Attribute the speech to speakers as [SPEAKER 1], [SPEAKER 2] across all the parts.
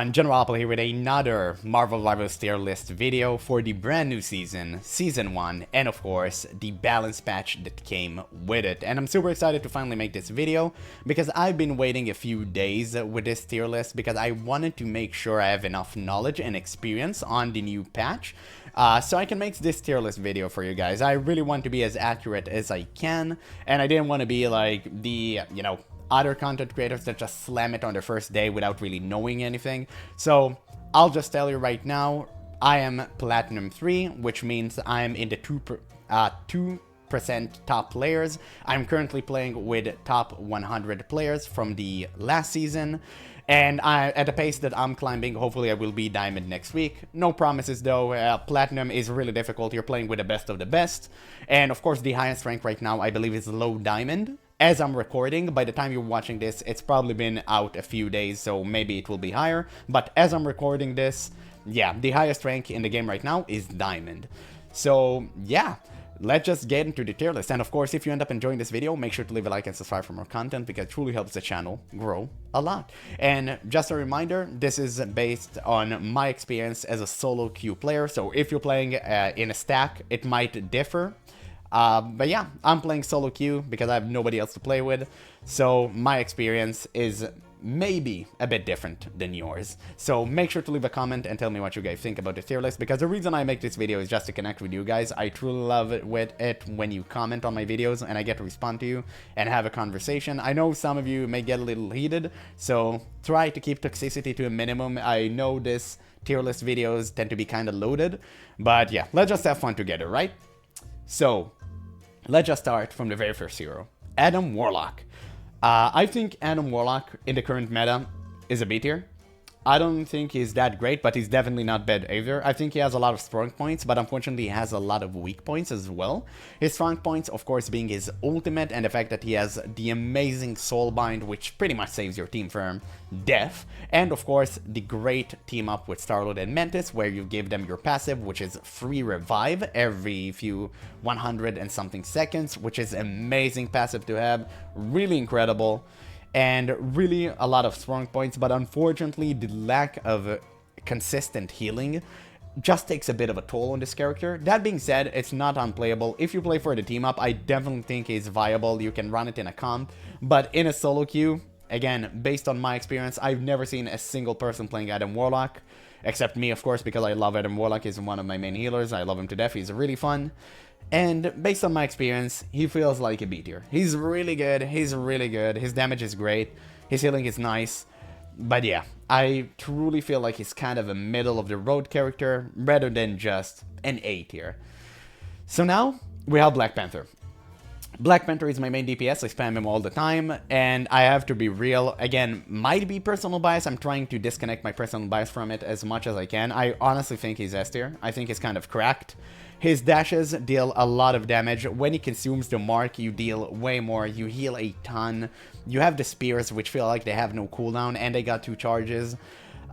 [SPEAKER 1] everyone, GeneralApple here with another Marvel Rivals tier list video for the brand new season, Season 1, and of course, the balance patch that came with it. And I'm super excited to finally make this video, because I've been waiting a few days with this tier list, because I wanted to make sure I have enough knowledge and experience on the new patch, so I can make this tier list video for you guys. I really want to be as accurate as I can, and I didn't want to be like the, other content creators that just slam it on their first day without really knowing anything. So I'll just tell you right now, I am Platinum 3, which means I'm in the 2% top players. I'm currently playing with top 100 players from the last season. And at the pace that I'm climbing, hopefully I will be Diamond next week. No promises though, Platinum is really difficult. You're playing with the best of the best. And of course the highest rank right now I believe is low Diamond. As I'm recording, by the time you're watching this, it's probably been out a few days, so maybe it will be higher. But as I'm recording this, yeah, the highest rank in the game right now is Diamond. So yeah, let's just get into the tier list. And of course, if you end up enjoying this video, make sure to leave a like and subscribe for more content, because it truly helps the channel grow a lot. And just a reminder, this is based on my experience as a solo queue player. So if you're playing in a stack, it might differ. But yeah, I'm playing solo queue because I have nobody else to play with, so my experience is maybe a bit different than yours. So make sure to leave a comment and tell me what you guys think about the tier list, because the reason I make this video is just to connect with you guys. I truly love it when you comment on my videos and I get to respond to you and have a conversation. I know some of you may get a little heated, so try to keep toxicity to a minimum. I know this tier list videos tend to be kind of loaded, but yeah, let's just have fun together, right? So let's just start from the very first hero, Adam Warlock. I think Adam Warlock in the current meta is a B tier. I don't think he's that great, but he's definitely not bad either. I think he has a lot of strong points, but unfortunately he has a lot of weak points as well. His strong points, of course, being his ultimate and the fact that he has the amazing Soulbind, which pretty much saves your team from death. And of course, the great team up with Scarlet and Mantis, where you give them your passive, which is free revive every few 100 and something seconds, which is amazing passive to have, really incredible. And really a lot of strong points, but unfortunately the lack of consistent healing just takes a bit of a toll on this character. That being said, it's not unplayable. If you play for the team up, I definitely think it's viable. You can run it in a comp, but in a solo queue, again, based on my experience, I've never seen a single person playing Adam Warlock, except me, of course, because I love Adam Warlock. He's one of my main healers. I love him to death. He's really fun. And based on my experience, he feels like a B tier. He's really good. He's really good. His damage is great. His healing is nice. But yeah, I truly feel like he's kind of a middle of the road character rather than just an A tier. So now we have Black Panther. Black Panther is my main DPS, I spam him all the time, and I have to be real, again, might be personal bias, I'm trying to disconnect my personal bias from it as much as I can. I honestly think he's S tier, I think he's kind of cracked. His dashes deal a lot of damage. When he consumes the mark, you deal way more, you heal a ton. You have the spears, which feel like they have no cooldown, and they got 2 charges.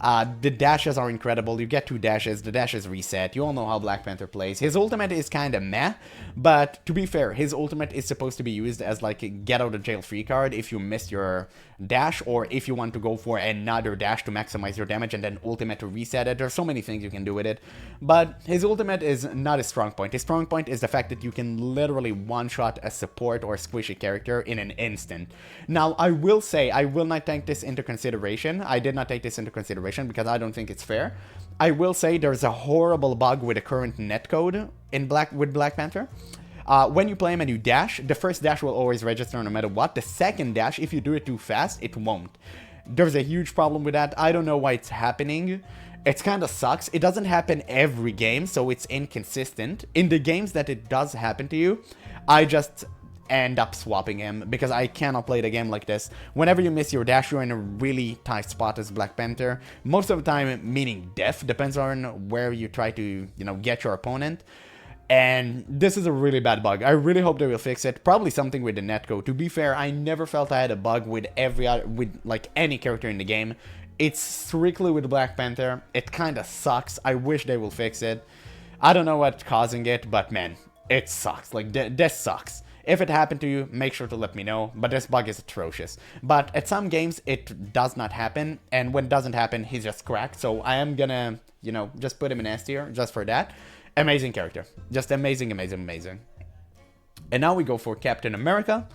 [SPEAKER 1] The dashes are incredible. You get 2 dashes, the dashes reset. You all know how Black Panther plays. His ultimate is kind of meh, but to be fair, his ultimate is supposed to be used as like a get out of jail free card if you missed your dash, or if you want to go for another dash to maximize your damage and then ultimate to reset it. There's so many things you can do with it, but his ultimate is not a strong point. His strong point is the fact that you can literally one-shot a support or squishy character in an instant. Now, I will say, I will not take this into consideration. I did not take this into consideration because I don't think it's fair. I will say there's a horrible bug with the current netcode in Black Panther. When you play him and you dash, the first dash will always register no matter what. The second dash, if you do it too fast, it won't. There's a huge problem with that. I don't know why it's happening. It kind of sucks. It doesn't happen every game, so it's inconsistent. In the games that it does happen to you, I just end up swapping him because I cannot play the game like this. Whenever you miss your dash, you're in a really tight spot as Black Panther. Most of the time, meaning death, depends on where you try to, get your opponent. And this is a really bad bug. I really hope they will fix it. Probably something with the netcode. To be fair, I never felt I had a bug with any character in the game. It's strictly with Black Panther. It kind of sucks. I wish they will fix it. I don't know what's causing it, but man, it sucks. Like, this sucks. If it happened to you, make sure to let me know, but this bug is atrocious. But at some games, it does not happen, and when it doesn't happen, he's just cracked, so I am gonna, you know, just put him in S tier, just for that. Amazing character. Just amazing, amazing, amazing. And now we go for Captain America.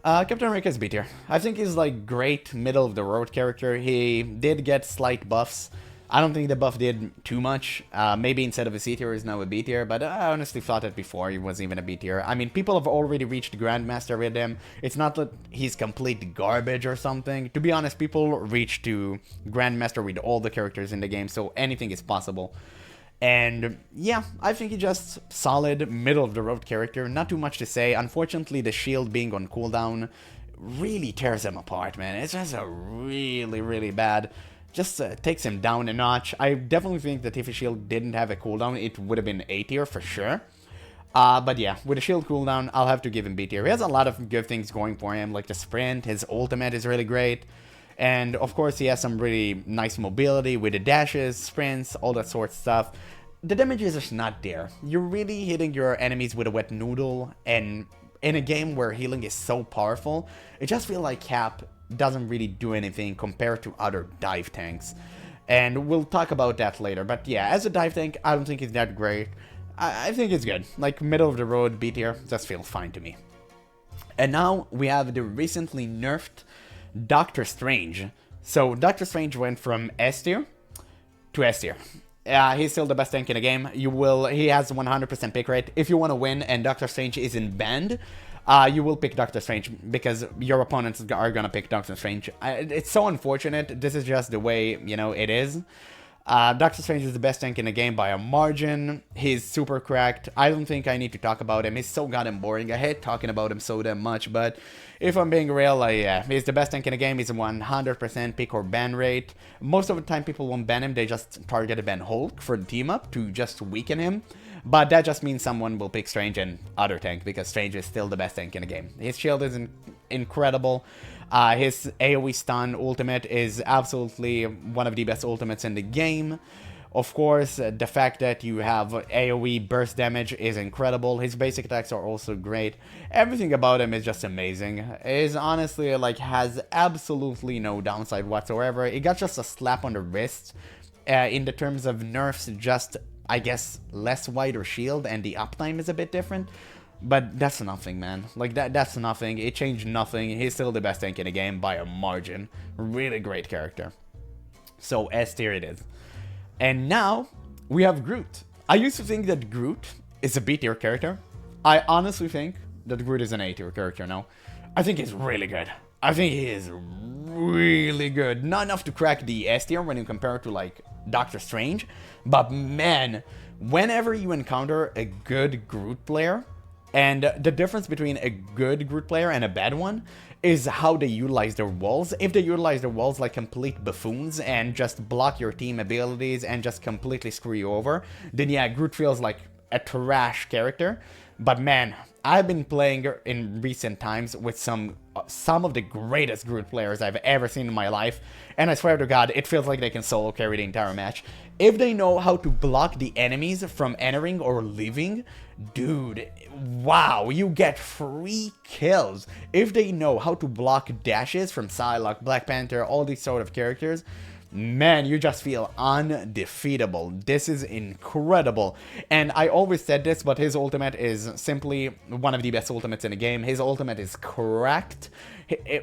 [SPEAKER 1] Captain America is B tier. I think he's like great middle of the road character. He did get slight buffs. I don't think the buff did too much. Maybe instead of a C tier, he's now a B tier, but I honestly thought that before he was even a B tier. I mean, people have already reached Grandmaster with him. It's not that he's complete garbage or something. To be honest, people reach to Grandmaster with all the characters in the game, so anything is possible. And yeah, I think he's just solid, middle-of-the-road character. Not too much to say. Unfortunately, the shield being on cooldown really tears him apart, man. It's just a really, really bad. Just takes him down a notch. I definitely think that if his shield didn't have a cooldown, it would have been A tier for sure. But yeah, with a shield cooldown, I'll have to give him B tier. He has a lot of good things going for him, like the sprint, his ultimate is really great. And of course, he has some really nice mobility with the dashes, sprints, all that sort of stuff. The damage is just not there. You're really hitting your enemies with a wet noodle, and in a game where healing is so powerful, it just feels like Cap doesn't really do anything compared to other dive tanks. And we'll talk about that later. But yeah, as a dive tank, I don't think it's that great. I think it's good. Like middle of the road, B tier, just feels fine to me. And now we have the recently nerfed Doctor Strange. So Doctor Strange went from S tier to S tier. He's still the best tank in the game. He has 100% pick rate. If you want to win and Doctor Strange isn't banned, you will pick Doctor Strange because your opponents are gonna pick Doctor Strange. It's so unfortunate. This is just the way, you know, it is. Doctor Strange is the best tank in the game by a margin. He's super cracked. I don't think I need to talk about him. He's so goddamn boring. I hate talking about him so damn much, but if I'm being real, yeah, he's the best tank in the game. He's a 100% pick or ban rate. Most of the time people won't ban him. They just target a ban Hulk for the team up to just weaken him. But that just means someone will pick Strange and other tank because Strange is still the best tank in the game. His shield is incredible. His AoE stun ultimate is absolutely one of the best ultimates in the game. Of course, the fact that you have AoE burst damage is incredible. His basic attacks are also great. Everything about him is just amazing. Is honestly like has absolutely no downside whatsoever. It got just a slap on the wrist. In the terms of nerfs, just I guess less wider shield and the uptime is a bit different. But that's nothing, man. Like, that's nothing. It changed nothing. He's still the best tank in the game by a margin. Really great character. So, S tier it is. And now, we have Groot. I used to think that Groot is a B tier character. I honestly think that Groot is an A tier character now. I think he's really good. I think he is really good. Not enough to crack the S tier when you compare it to, like, Doctor Strange. But, man, whenever you encounter a good Groot player, and the difference between a good Groot player and a bad one is how they utilize their walls. If they utilize their walls like complete buffoons and just block your team abilities and just completely screw you over, then yeah, Groot feels like a trash character. But man, I've been playing in recent times with some of the greatest Groot players I've ever seen in my life, and I swear to God, it feels like they can solo carry the entire match. If they know how to block the enemies from entering or leaving, dude, wow, you get free kills. If they know how to block dashes from Psylocke, Black Panther, all these sort of characters, man, you just feel undefeatable. This is incredible. And I always said this, but his ultimate is simply one of the best ultimates in the game. His ultimate is cracked.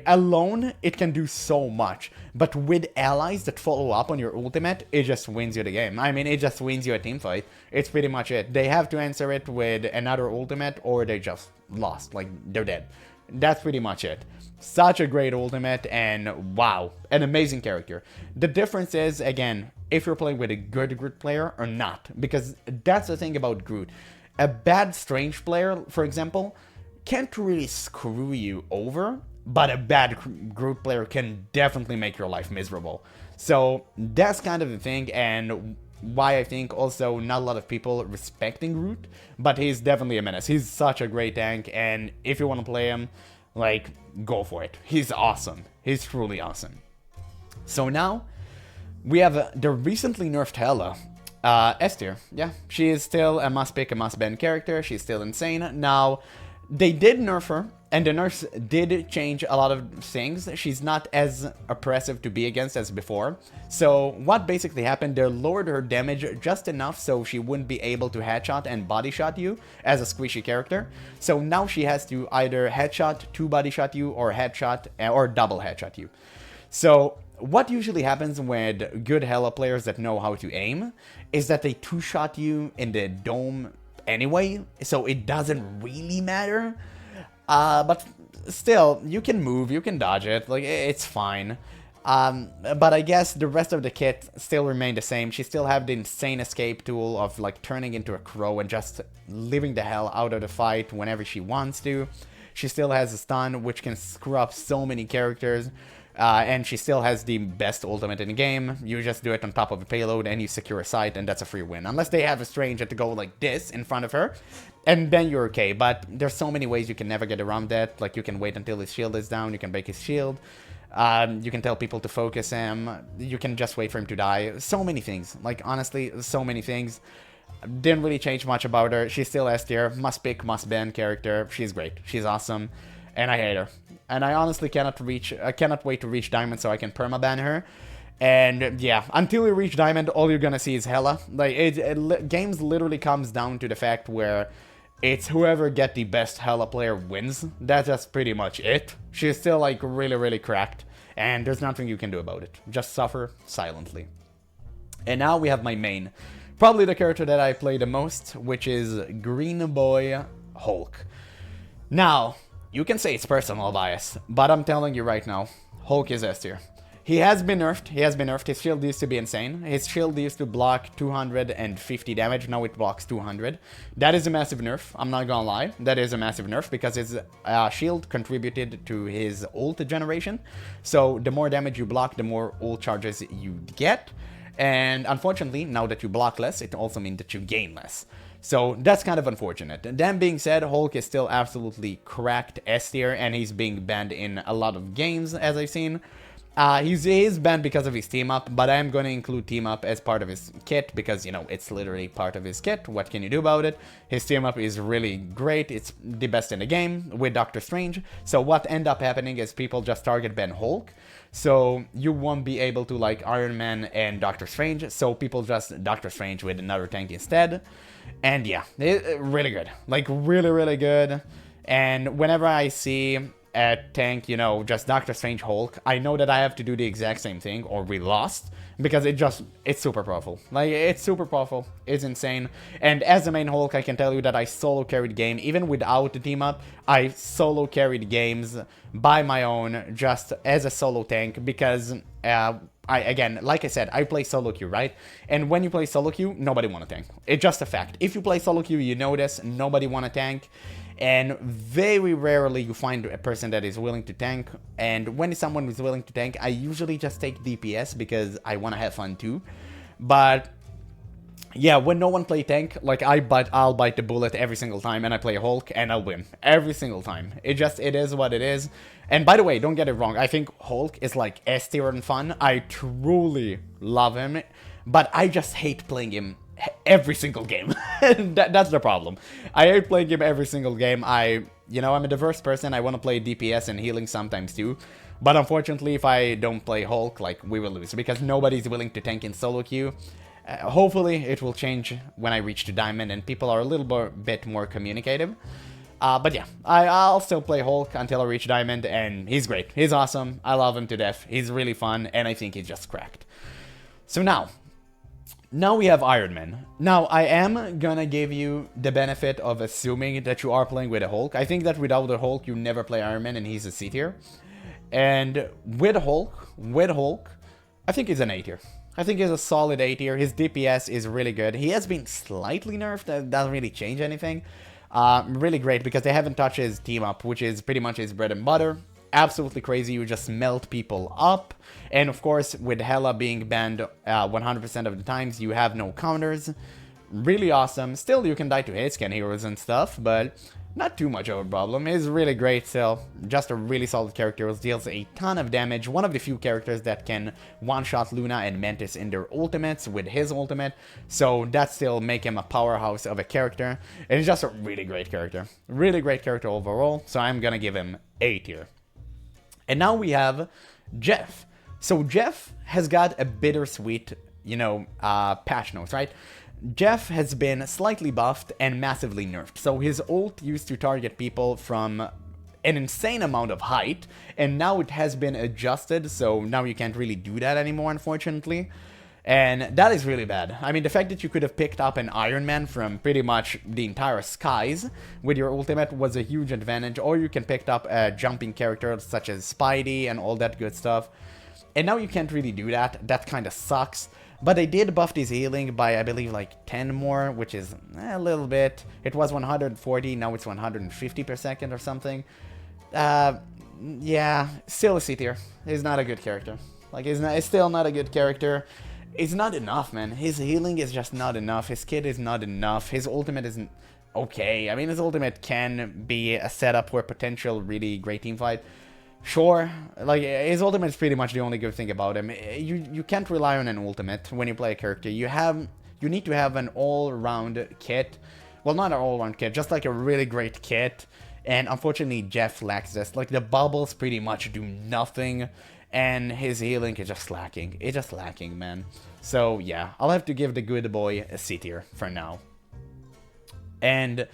[SPEAKER 1] Alone, it can do so much. But with allies that follow up on your ultimate, it just wins you the game. I mean, it just wins you a team fight. It's pretty much it. They have to answer it with another ultimate or they just lost. Like, they're dead. That's pretty much it. Such a great ultimate, and wow, an amazing character. The difference is, again, if you're playing with a good Groot player or not, because that's the thing about Groot. A bad Strange player, for example, can't really screw you over, but a bad Groot player can definitely make your life miserable. So that's kind of the thing, and why I think also not a lot of people respecting Groot, but he's definitely a menace. He's such a great tank, and if you want to play him, like, go for it. He's awesome. He's truly awesome. So now, we have the recently nerfed Hela. S tier. Yeah, she is still a must-pick, a must-ban character. She's still insane. Now, They did nerf her, and the nerfs did change a lot of things. She's not as oppressive to be against as before. So what basically happened, they lowered her damage just enough so she wouldn't be able to headshot and body shot you as a squishy character. So now she has to either headshot, two body shot you, or headshot, or double headshot you. So what usually happens with good Hela players that know how to aim is that they two-shot you in the dome anyway, so it doesn't really matter. But still, you can move, you can dodge it, like, it's fine. But I guess the rest of the kit still remained the same. She still have the insane escape tool of, like, turning into a crow and just living the hell out of the fight whenever she wants to. She still has a stun, which can screw up so many characters. And she still has the best ultimate in the game. You just do it on top of a payload and you secure a site, and that's a free win. Unless they have a stranger to go like this in front of her, and then you're okay. But there's so many ways you can never get around that. Like, you can wait until his shield is down, you can break his shield. You can tell people to focus him. You can just wait for him to die. So many things. Like, honestly, so many things. Didn't really change much about her. She's still S tier. Must pick, must ban character. She's great. She's awesome. And I hate her. And I honestly cannot wait to reach Diamond so I can permaban her. And yeah, until you reach Diamond, all you're gonna see is Hela. Like, games literally comes down to the fact where it's whoever get the best Hela player wins. That's just pretty much it. She's still, like, really, really cracked. And there's nothing you can do about it. Just suffer silently. And now we have my main. Probably the character that I play the most, which is Green Boy Hulk. Now, you can say it's personal bias, but I'm telling you right now, Hulk is S tier. He has been nerfed, his shield used to be insane. His shield used to block 250 damage, now it blocks 200. That is a massive nerf, I'm not gonna lie. That is a massive nerf, because his shield contributed to his ult generation. So the more damage you block, the more ult charges you get. And unfortunately, now that you block less, it also means that you gain less. So that's kind of unfortunate. That being said, Hulk is still absolutely cracked S tier, and he's being banned in a lot of games, as I've seen. He's banned because of his team up, but I am going to include team up as part of his kit because, you know, it's literally part of his kit. What can you do about it? His team up is really great. It's the best in the game with Doctor Strange. So what end up happening is people just target ban Hulk. So you won't be able to like Iron Man and Doctor Strange. So people just Doctor Strange with another tank instead. And yeah, really good. Like really, really good. And whenever I see a tank, you know, just Doctor Strange Hulk, I know that I have to do the exact same thing or we lost. Because it's super powerful. Like, it's super powerful. It's insane. And as the main Hulk, I can tell you that I solo carried game. Even without the team up, I solo carried games by my own, just as a solo tank. Because, again, like I said, I play solo queue, right? And when you play solo queue, nobody want to tank. It's just a fact. If you play solo queue, you know this. Nobody want to tank. And very rarely you find a person that is willing to tank. And when someone is willing to tank, I usually just take DPS because I want to have fun too. But yeah, when no one play tank, like I'll bite the bullet every single time, and I play Hulk and I'll win every single time. It is what it is. And by the way, don't get it wrong. I think Hulk is like S tier and fun. I truly love him, but I just hate playing him every single game. That's the problem. I hate playing him every single game. I'm a diverse person. I want to play DPS and healing sometimes too. But unfortunately, if I don't play Hulk, like, we will lose. Because nobody's willing to tank in solo queue. Hopefully, it will change when I reach to Diamond and people are a little bit more communicative. But yeah, I'll still play Hulk until I reach Diamond. And he's great. He's awesome. I love him to death. He's really fun. And I think he's just cracked. So now we have Iron Man. Now, I am gonna give you the benefit of assuming that you are playing with a Hulk. I think that without the Hulk, you never play Iron Man and he's a C tier. And with Hulk, I think he's an A tier. I think he's a solid A tier. His DPS is really good. He has been slightly nerfed. That doesn't really change anything. Really great because they haven't touched his team up, which is pretty much his bread and butter. Absolutely crazy. You just melt people up. And of course, with Hela being banned 100% of the times, you have no counters. Really awesome. Still, you can die to hitscan heroes and stuff, but Not too much of a problem. He's really great still. Just a really solid character. Deals a ton of damage. One of the few characters that can one-shot Luna and Mantis in their ultimates with his ultimate. So that still make him a powerhouse of a character. And he's just a really great character. Really great character overall. So I'm gonna give him A tier. And now we have Jeff. So Jeff has got a bittersweet, patch notes, right? Jeff has been slightly buffed and massively nerfed. So his ult used to target people from an insane amount of height, and now it has been adjusted, so now you can't really do that anymore, unfortunately. And that is really bad. I mean, the fact that you could have picked up an Iron Man from pretty much the entire skies with your ultimate was a huge advantage, or you can pick up a jumping character such as Spidey and all that good stuff. And now you can't really do that. That kind of sucks. But they did buff his healing by, I believe, like 10 more, which is a little bit. It was 140, now it's 150 per second or something. Yeah, still a C tier. He's not a good character. Like, it's still not a good character. It's not enough, man. His healing is just not enough. His kit is not enough. His ultimate isn't okay. I mean, his ultimate can be a setup for a potential really great team fight. Sure, like, his ultimate is pretty much the only good thing about him. You can't rely on an ultimate when you play a character. You need to have an all-round kit. Well, not an all-round kit, just like a really great kit. And unfortunately, Jeff lacks this. Like, the bubbles pretty much do nothing, and his healing is just lacking. It's just lacking, man. So, yeah, I'll have to give the good boy a C tier for now. And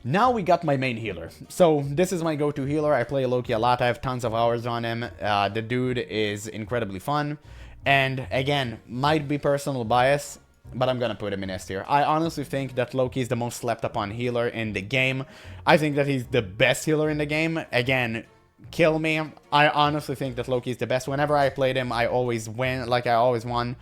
[SPEAKER 1] now we got my main healer. So this is my go-to healer. I play Loki a lot. I have tons of hours on him. The dude is incredibly fun. And again, might be personal bias, but I'm gonna put him in S tier. I honestly think that Loki is the most slept upon healer in the game. I think that he's the best healer in the game. Again, kill me. I honestly think that Loki is the best. Whenever I played him, I always win. Like, I always won.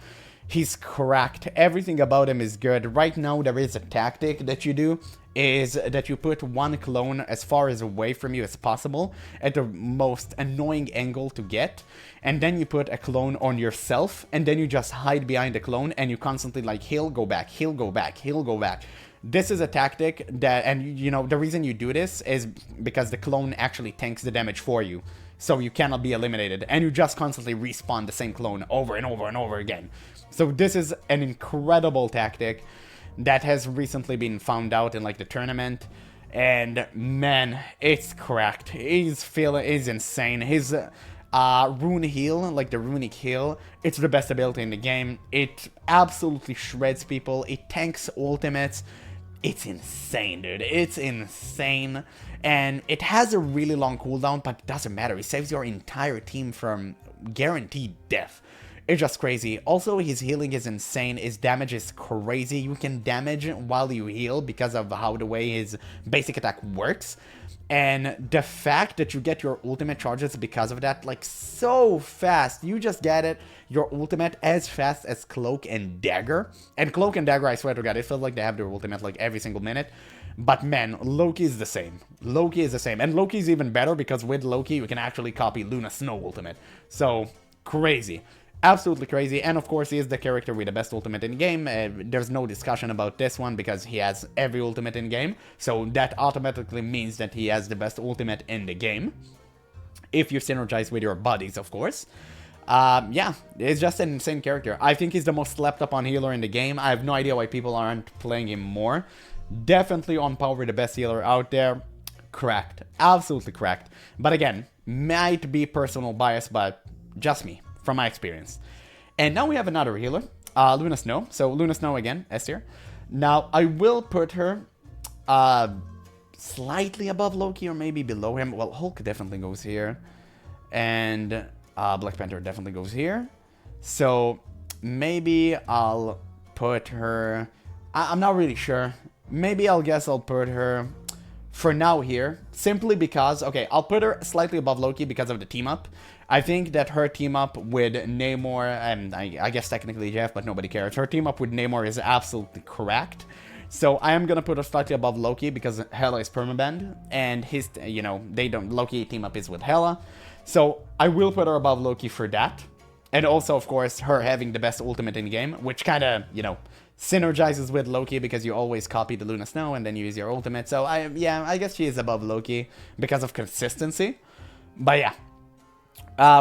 [SPEAKER 1] He's cracked. Everything about him is good. Right now, there is a tactic that you do, is that you put one clone as far as away from you as possible at the most annoying angle to get, and then you put a clone on yourself, and then you just hide behind the clone, and you constantly like, he'll go back, he'll go back, he'll go back. This is a tactic that, and the reason you do this is because the clone actually tanks the damage for you, so you cannot be eliminated, and you just constantly respawn the same clone over and over and over again. So this is an incredible tactic that has recently been found out in like the tournament, and man, it's cracked. He's insane. His rune heal, like the runic heal, it's the best ability in the game. It absolutely shreds people. It tanks ultimates. It's insane, dude. It's insane. And it has a really long cooldown, but it doesn't matter. It saves your entire team from guaranteed death. It's just crazy. Also, his healing is insane. His damage is crazy. You can damage while you heal because of how the way his basic attack works. And the fact that you get your ultimate charges because of that, like, so fast. You just get it, your ultimate, as fast as Cloak and Dagger. And Cloak and Dagger, I swear to God, it feels like they have their ultimate like every single minute. But man, Loki is the same. Loki is the same. And Loki is even better because with Loki, you can actually copy Luna Snow ultimate. So, crazy. Absolutely crazy, and of course he is the character with the best ultimate in the game. There's no discussion about this one because he has every ultimate in game, so that automatically means that he has the best ultimate in the game. If you synergize with your buddies, of course. Yeah, it's just an insane character. I think he's the most slept upon healer in the game. I have no idea why people aren't playing him more. Definitely on par with the best healer out there. Cracked. Absolutely cracked. But again, might be personal bias, but just me. From my experience. And now we have another healer, Luna Snow. So Luna Snow again, S tier. Now I will put her slightly above Loki or maybe below him. Well, Hulk definitely goes here. And Black Panther definitely goes here. So maybe I'll put her... I'm not really sure. Maybe I'll put her for now here. Simply because... Okay, I'll put her slightly above Loki because of the team up. I think that her team up with Namor, and I guess technically Jeff, but nobody cares. Her team up with Namor is absolutely cracked. So I am gonna put her slightly above Loki because Hela is permabanned, and his, Loki team up is with Hela. So I will put her above Loki for that. And also, of course, her having the best ultimate in the game, which kind of, synergizes with Loki because you always copy the Luna Snow and then you use your ultimate. So I guess she is above Loki because of consistency. But yeah.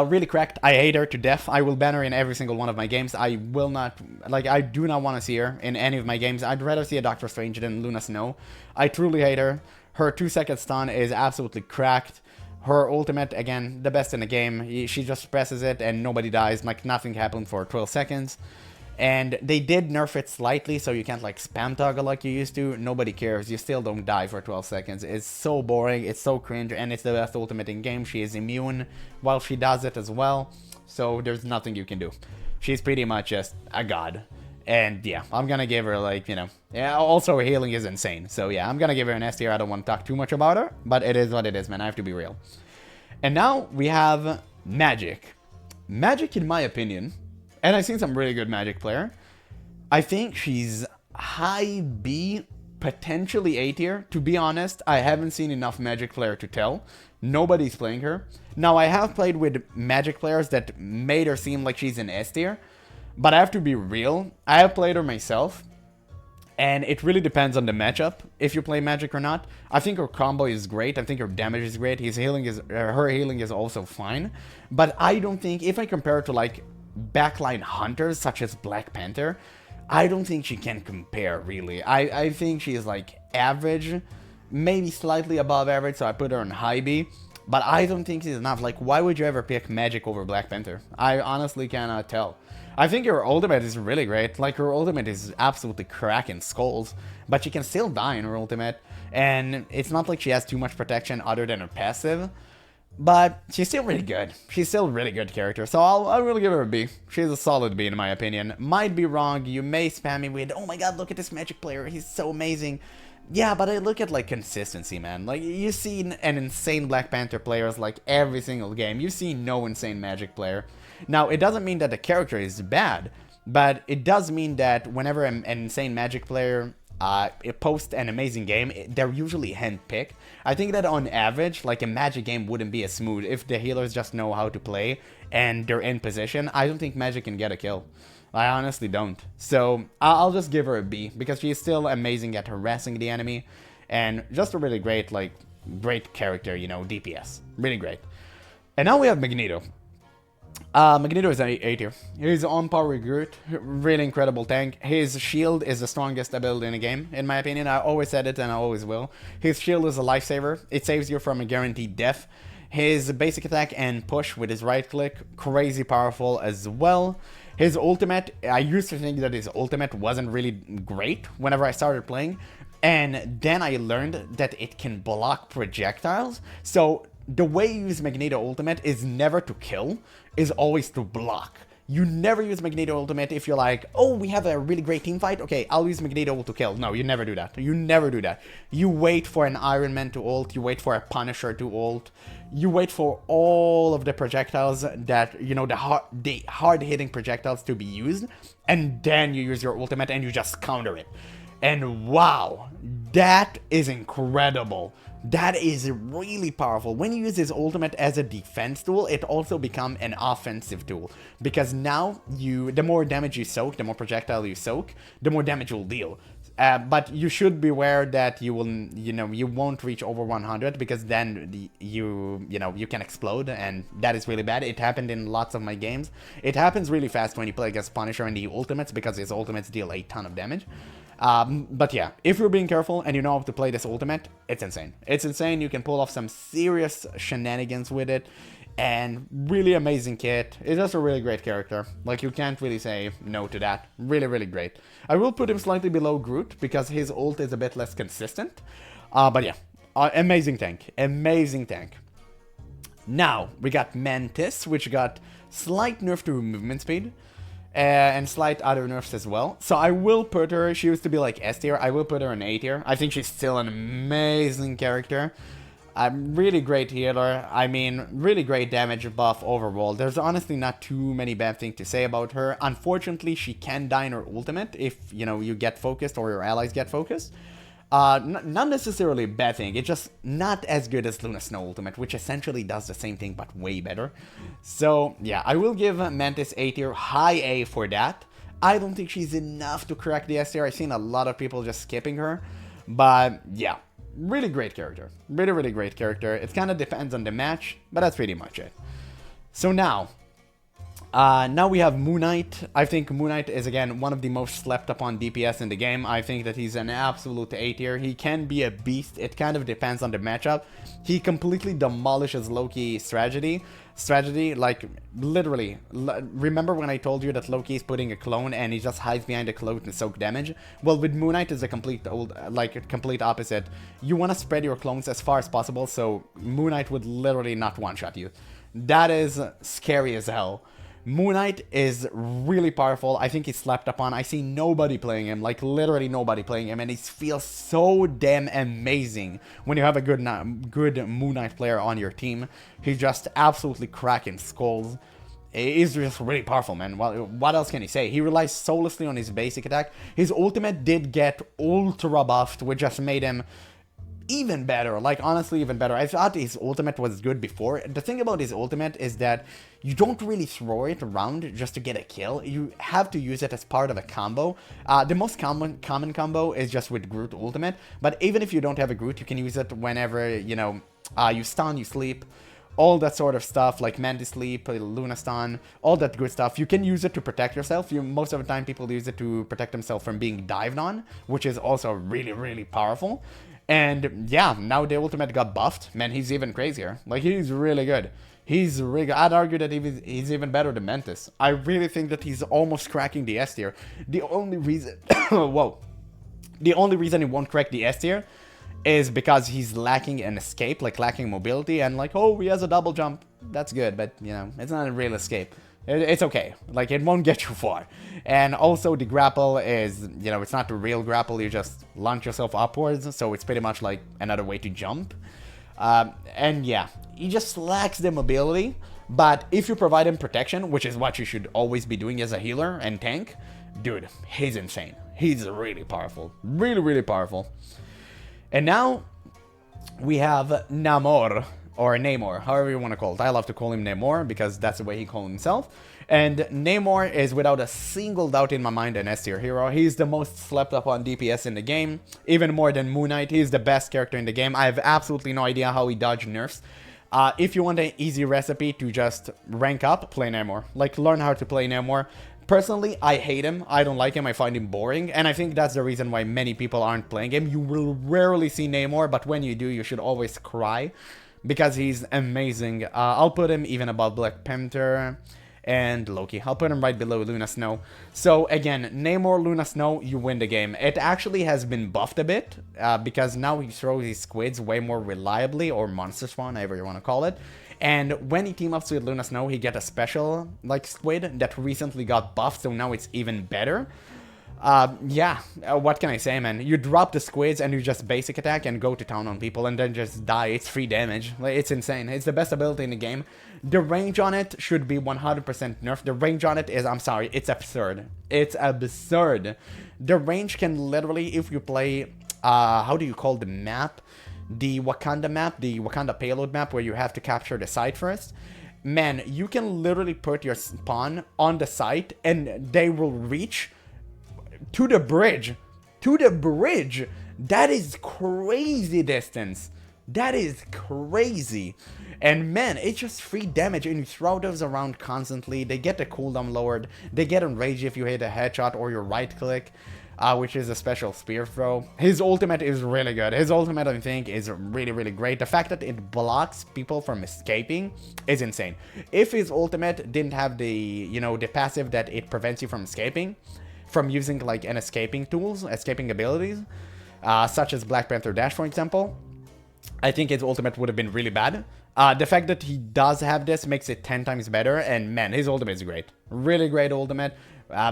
[SPEAKER 1] Really cracked. I hate her to death. I will ban her in every single one of my games. I will not, like, I do not want to see her in any of my games. I'd rather see a Doctor Strange than Luna Snow. I truly hate her. Her 2-second stun is absolutely cracked. Her ultimate, again, the best in the game. She just presses it and nobody dies. Like, nothing happened for 12 seconds. And they did nerf it slightly, so you can't, like, spam toggle like you used to. Nobody cares. You still don't die for 12 seconds. It's so boring. It's so cringe. And it's the best ultimate in game. She is immune while she does it as well. So there's nothing you can do. She's pretty much just a god. And yeah, I'm gonna give her, like, you know... Yeah, also her healing is insane. So yeah, I'm gonna give her an S tier. I don't want to talk too much about her. But it is what it is, man. I have to be real. And now we have Magik. Magik, in my opinion... And I've seen some really good Magik player. I think she's high B, potentially A tier. To be honest, I haven't seen enough Magik player to tell. Nobody's playing her. Now, I have played with Magik players that made her seem like she's an S tier. But I have to be real. I have played her myself. And it really depends on the matchup, if you play Magik or not. I think her combo is great. I think her damage is great. Her healing is also fine. But I don't think, if I compare it to, like, backline hunters such as Black Panther, I don't think she can compare, really. I think she is like average, maybe slightly above average, so I put her on high B, but I don't think she's enough. Like, why would you ever pick Magik over Black Panther? I honestly cannot tell. I think her ultimate is really great. Like, her ultimate is absolutely cracking skulls, but she can still die in her ultimate, and it's not like she has too much protection other than her passive. But she's still really good. She's still a really good character, so I'll really give her a B. She's a solid B in my opinion. Might be wrong, you may spam me with, oh my god, look at this Magik player, he's so amazing. Yeah, but I look at, like, consistency, man. Like, you see an insane Black Panther players, like, every single game. You see no insane Magik player. Now, it doesn't mean that the character is bad, but it does mean that whenever an insane Magik player post an amazing game, they're usually handpicked. I think that on average, like, a Magik game wouldn't be as smooth if the healers just know how to play and they're in position. I don't think Magik can get a kill. I honestly don't. So I'll just give her a B because she's still amazing at harassing the enemy and just a really great, like, great character, you know, DPS. Really great. And now we have Magneto. Magneto is an A tier. He's on par with Groot. Really incredible tank. His shield is the strongest ability in the game, in my opinion. I always said it and I always will. His shield is a lifesaver. It saves you from a guaranteed death. His basic attack and push with his right click, crazy powerful as well. His ultimate, I used to think that his ultimate wasn't really great whenever I started playing. And then I learned that it can block projectiles. So the way you use Magneto ultimate is never to kill, is always to block. You never use Magneto ultimate if you're like, oh, we have a really great team fight, okay, I'll use Magneto ult to kill. No, you never do that. You never do that. You wait for an Iron Man to ult, you wait for a Punisher to ult, you wait for all of the projectiles that, you know, the hard-hitting projectiles to be used, and then you use your ultimate and you just counter it. And wow, that is incredible. That is really powerful. When you use his ultimate as a defense tool, it also becomes an offensive tool. Because now, the more damage you soak, the more projectile you soak, the more damage you'll deal. But you should beware that you won't reach over 100 because then you can explode, and that is really bad. It happened in lots of my games. It happens really fast when you play against Punisher and the ultimates because his ultimates deal a ton of damage. But yeah, if you're being careful and you know how to play this ultimate, it's insane. It's insane. You can pull off some serious shenanigans with it, and really amazing kit. It's just a really great character. Like, you can't really say no to that. Really, really great. I will put him slightly below Groot because his ult is a bit less consistent. But yeah, amazing tank. Amazing tank. Now, we got Mantis, which got slight nerf to movement speed. And slight other nerfs as well. So I will put her, she used to be like S tier, I will put her in A tier. I think she's still an amazing character. Really great healer. I mean, really great damage buff overall. There's honestly not too many bad things to say about her. Unfortunately, she can die in her ultimate if, you get focused or your allies get focused. Not necessarily a bad thing, it's just not as good as Luna Snow Ultimate, which essentially does the same thing but way better. So yeah, I will give Mantis A tier, high A for that. I don't think she's enough to crack the S tier. I've seen a lot of people just skipping her. But yeah, really great character. Really, really great character. It kind of depends on the match, but that's pretty much it. So now we have Moon Knight. I think Moon Knight is, again, one of the most slept upon DPS in the game. I think that he's an absolute A tier. He can be a beast. It kind of depends on the matchup. He completely demolishes Loki's strategy, like, literally. Remember when I told you that Loki is putting a clone and he just hides behind a cloak and soak damage? Well, with Moon Knight, it's a complete opposite. You want to spread your clones as far as possible, so Moon Knight would literally not one-shot you. That is scary as hell. Moon Knight is really powerful. I think he's slept upon. I see nobody playing him, like literally nobody playing him, and he feels so damn amazing when you have a good Moon Knight player on your team. He's just absolutely cracking skulls. He's just really powerful, man. What else can he say? He relies solely on his basic attack. His ultimate did get ultra buffed, which just made him even better, like honestly even better. I thought his ultimate was good before. The thing about his ultimate is that you don't really throw it around just to get a kill. You have to use it as part of a combo. The most common combo is just with Groot ultimate, but even if you don't have a Groot, you can use it whenever, you know, you stun, you sleep, all that sort of stuff, like Mantis sleep, Luna stun, all that good stuff. You can use it to protect yourself. Most of the time people use it to protect themselves from being dived on, which is also really, really powerful. And yeah, now the ultimate got buffed. Man, he's even crazier. Like, he's really good. He's really good. I'd argue that he's even better than Mantis. I really think that he's almost cracking the S tier. The only reason... Whoa. The only reason he won't crack the S tier is because he's lacking an escape, like lacking mobility, and like, oh, he has a double jump. That's good, but, you know, it's not a real escape. It's okay. Like, it won't get you far. And also, the grapple is, you know, it's not the real grapple. You just launch yourself upwards, so it's pretty much like another way to jump. And yeah, he just lacks the mobility. But if you provide him protection, which is what you should always be doing as a healer and tank, dude, he's insane. He's really powerful. Really, really powerful. And now, we have Namor. Or Namor, however you want to call it. I love to call him Namor because that's the way he calls himself. And Namor is without a single doubt in my mind an S tier hero. He's the most slept upon DPS in the game, even more than Moon Knight. He's the best character in the game. I have absolutely no idea how he dodged nerfs. If you want an easy recipe to just rank up, play Namor. Like, learn how to play Namor. Personally, I hate him. I don't like him. I find him boring. And I think that's the reason why many people aren't playing him. You will rarely see Namor, but when you do, you should always cry. Because he's amazing. I'll put him even above Black Panther and Loki. I'll put him right below Luna Snow. So again, Namor, Luna Snow, you win the game. It actually has been buffed a bit because now he throws his squids way more reliably, or monster spawn, however you want to call it. And when he teams up with Luna Snow, he gets a special like squid that recently got buffed, so now it's even better. Yeah, what can I say, man? You drop the squids and you just basic attack and go to town on people and then just die. It's free damage. Like, it's insane. It's the best ability in the game. The range on it should be 100% nerfed. The range on it is, I'm sorry, it's absurd. It's absurd. The range can literally, if you play, how do you call the map? The Wakanda map, the Wakanda payload map where you have to capture the site first. Man, you can literally put your spawn on the site and they will reach to the bridge. To the bridge. That is crazy distance. That is crazy. And man, it's just free damage and you throw those around constantly. They get the cooldown lowered. They get enraged if you hit a headshot or your right click, which is a special spear throw. His ultimate is really good. His ultimate, I think, is really, really great. The fact that it blocks people from escaping is insane. If his ultimate didn't have the, you know, the passive that it prevents you from escaping, from using like an escaping tools, escaping abilities, such as Black Panther Dash, for example, I think his ultimate would have been really bad. The fact that he does have this makes it 10 times better, and man, his ultimate is great. Really great ultimate.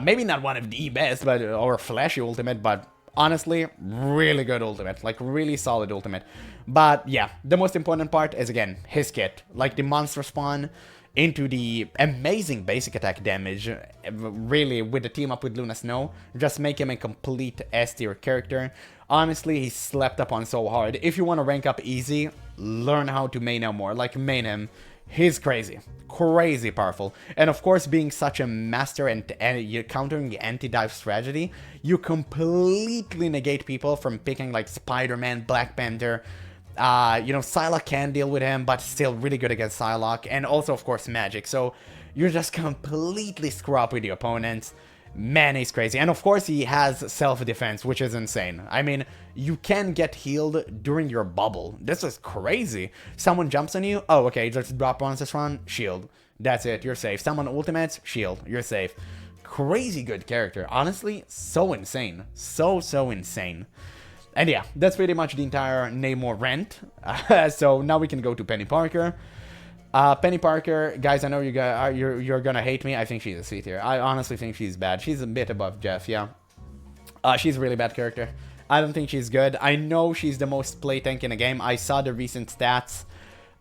[SPEAKER 1] Maybe not one of the best, but or flashy ultimate, but honestly, really good ultimate. Like, really solid ultimate. But yeah, the most important part is, again, his kit. Like, the monster spawn into the amazing basic attack damage, really, with the team up with Luna Snow, just make him a complete S tier character. Honestly, he's slept upon so hard. If you want to rank up easy, learn how to main him more. Like, main him. He's crazy. Crazy powerful. And of course, being such a master and you're countering anti-dive strategy, you completely negate people from picking like Spiderman, Black Panther. You know, Psylocke can deal with him, but still really good against Psylocke. And also, of course, Magik. So you're just completely screw up with your opponents. Man, he's crazy. And of course, he has self-defense, which is insane. I mean, you can get healed during your bubble. This is crazy. Someone jumps on you. Oh, okay, just drop once this run. Shield. That's it. You're safe. Someone ultimates. Shield. You're safe. Crazy good character. Honestly, so insane. So insane. And yeah, that's pretty much the entire Namor rant. So now we can go to Peni Parker. Peni Parker, guys, I know you're gonna hate me. I think she's a C tier. I honestly think she's bad. She's a bit above Jeff, yeah. She's a really bad character. I don't think she's good. I know she's the most played tank in the game. I saw the recent stats.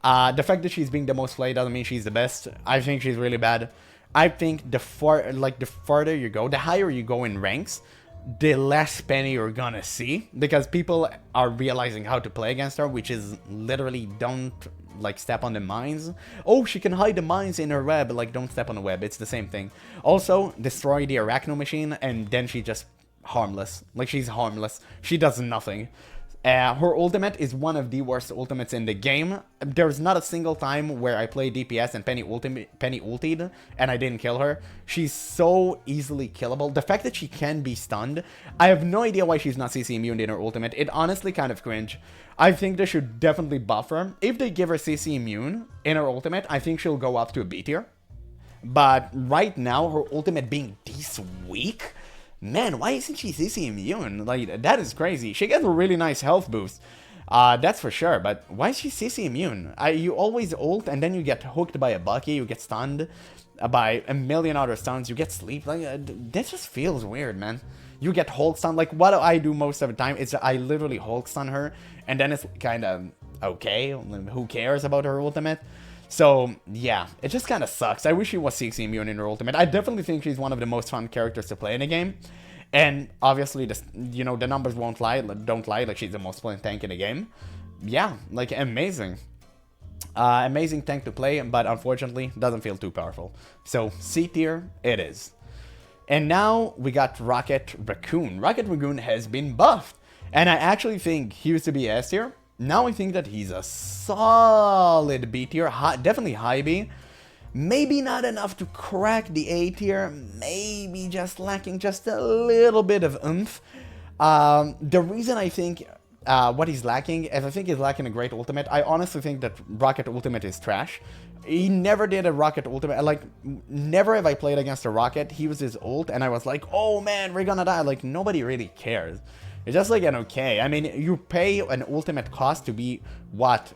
[SPEAKER 1] The fact that she's being the most played doesn't mean she's the best. I think she's really bad. I think the farther you go, the higher you go in ranks, the less Penny you're gonna see, because people are realizing how to play against her, which is literally don't like step on the mines. Oh, she can hide the mines in her web, like don't step on the web. It's the same thing. Also, destroy the Arachno machine and then she just harmless. Like she's harmless. She does nothing. Her ultimate is one of the worst ultimates in the game. There's not a single time where I play DPS and Penny ultied and I didn't kill her. She's so easily killable. The fact that she can be stunned, I have no idea why she's not CC immune in her ultimate. It honestly kind of cringe. I think they should definitely buff her. If they give her CC immune in her ultimate, I think she'll go up to a B tier. But right now, her ultimate being this weak, man, why isn't she CC immune? Like, that is crazy. She gets a really nice health boost. That's for sure. But why is she CC immune? You always ult and then you get hooked by a Bucky. You get stunned by a million other stuns. You get sleep. Like, that just feels weird, man. You get Hulk stun. Like, what I do most of the time is I literally Hulk stun her. And then it's kind of okay. Who cares about her ultimate? So, yeah, it just kind of sucks. I wish she was CC immune in her ultimate. I definitely think she's one of the most fun characters to play in the game. And obviously, you know, the numbers don't lie. Like, she's the most played tank in the game. Yeah, like, amazing. Amazing tank to play, but unfortunately, doesn't feel too powerful. So, C tier, it is. And now, we got Rocket Raccoon. Rocket Raccoon has been buffed. And I actually think he used to be S tier. Now I think that he's a solid B tier, definitely high B. Maybe not enough to crack the A tier, maybe just lacking just a little bit of oomph. The reason I think what he's lacking is I think he's lacking a great ultimate. I honestly think that Rocket ultimate is trash. He never did a Rocket ultimate. Like, never have I played against a Rocket. He was his ult and I was like, oh man, we're gonna die. Like, nobody really cares. It's just like an okay. I mean, you pay an ultimate cost to be, what,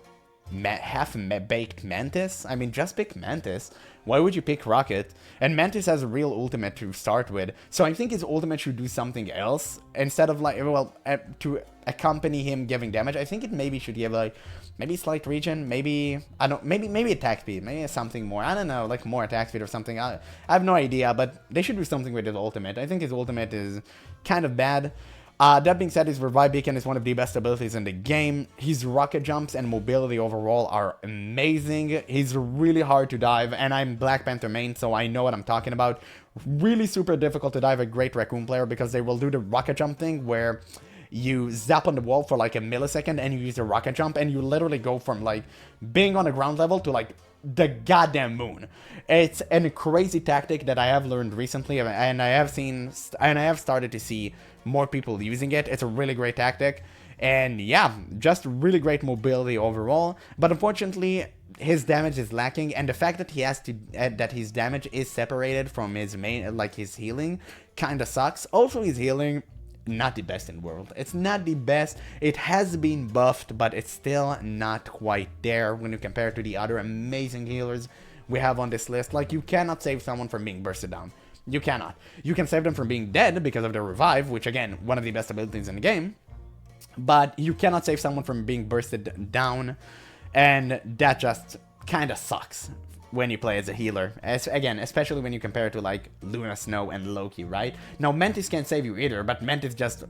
[SPEAKER 1] half-baked Mantis? I mean, just pick Mantis. Why would you pick Rocket? And Mantis has a real ultimate to start with. So I think his ultimate should do something else. Instead of, like, well, to accompany him giving damage, I think it maybe should give, like, maybe slight regen, maybe, I don't, maybe attack speed, maybe something more. I don't know, like more attack speed or something. I have no idea, but they should do something with his ultimate. I think his ultimate is kind of bad. That being said, his Revive Beacon is one of the best abilities in the game. His rocket jumps and mobility overall are amazing. He's really hard to dive, and I'm Black Panther main, so I know what I'm talking about. Really super difficult to dive a great Raccoon player because they will do the rocket jump thing where you zap on the wall for like a millisecond and you use the rocket jump and you literally go from like being on the ground level to like the goddamn moon. It's a crazy tactic that I have learned recently, and I have started to see more people using it. It's a really great tactic, and yeah, just really great mobility overall. But unfortunately, his damage is lacking, and the fact that he has to that his damage is separated from his main, like his healing, kind of sucks. Also, his healing, not the best in the world. It's not the best. It has been buffed, but it's still not quite there when you compare it to the other amazing healers we have on this list. Like, you cannot save someone from being bursted down. You cannot. You can save them from being dead because of their revive, which again, one of the best abilities in the game. But you cannot save someone from being bursted down, and that just kind of sucks when you play as a healer. Again, especially when you compare it to like Luna, Snow, and Loki, right? Now, Mantis can't save you either, but Mantis just,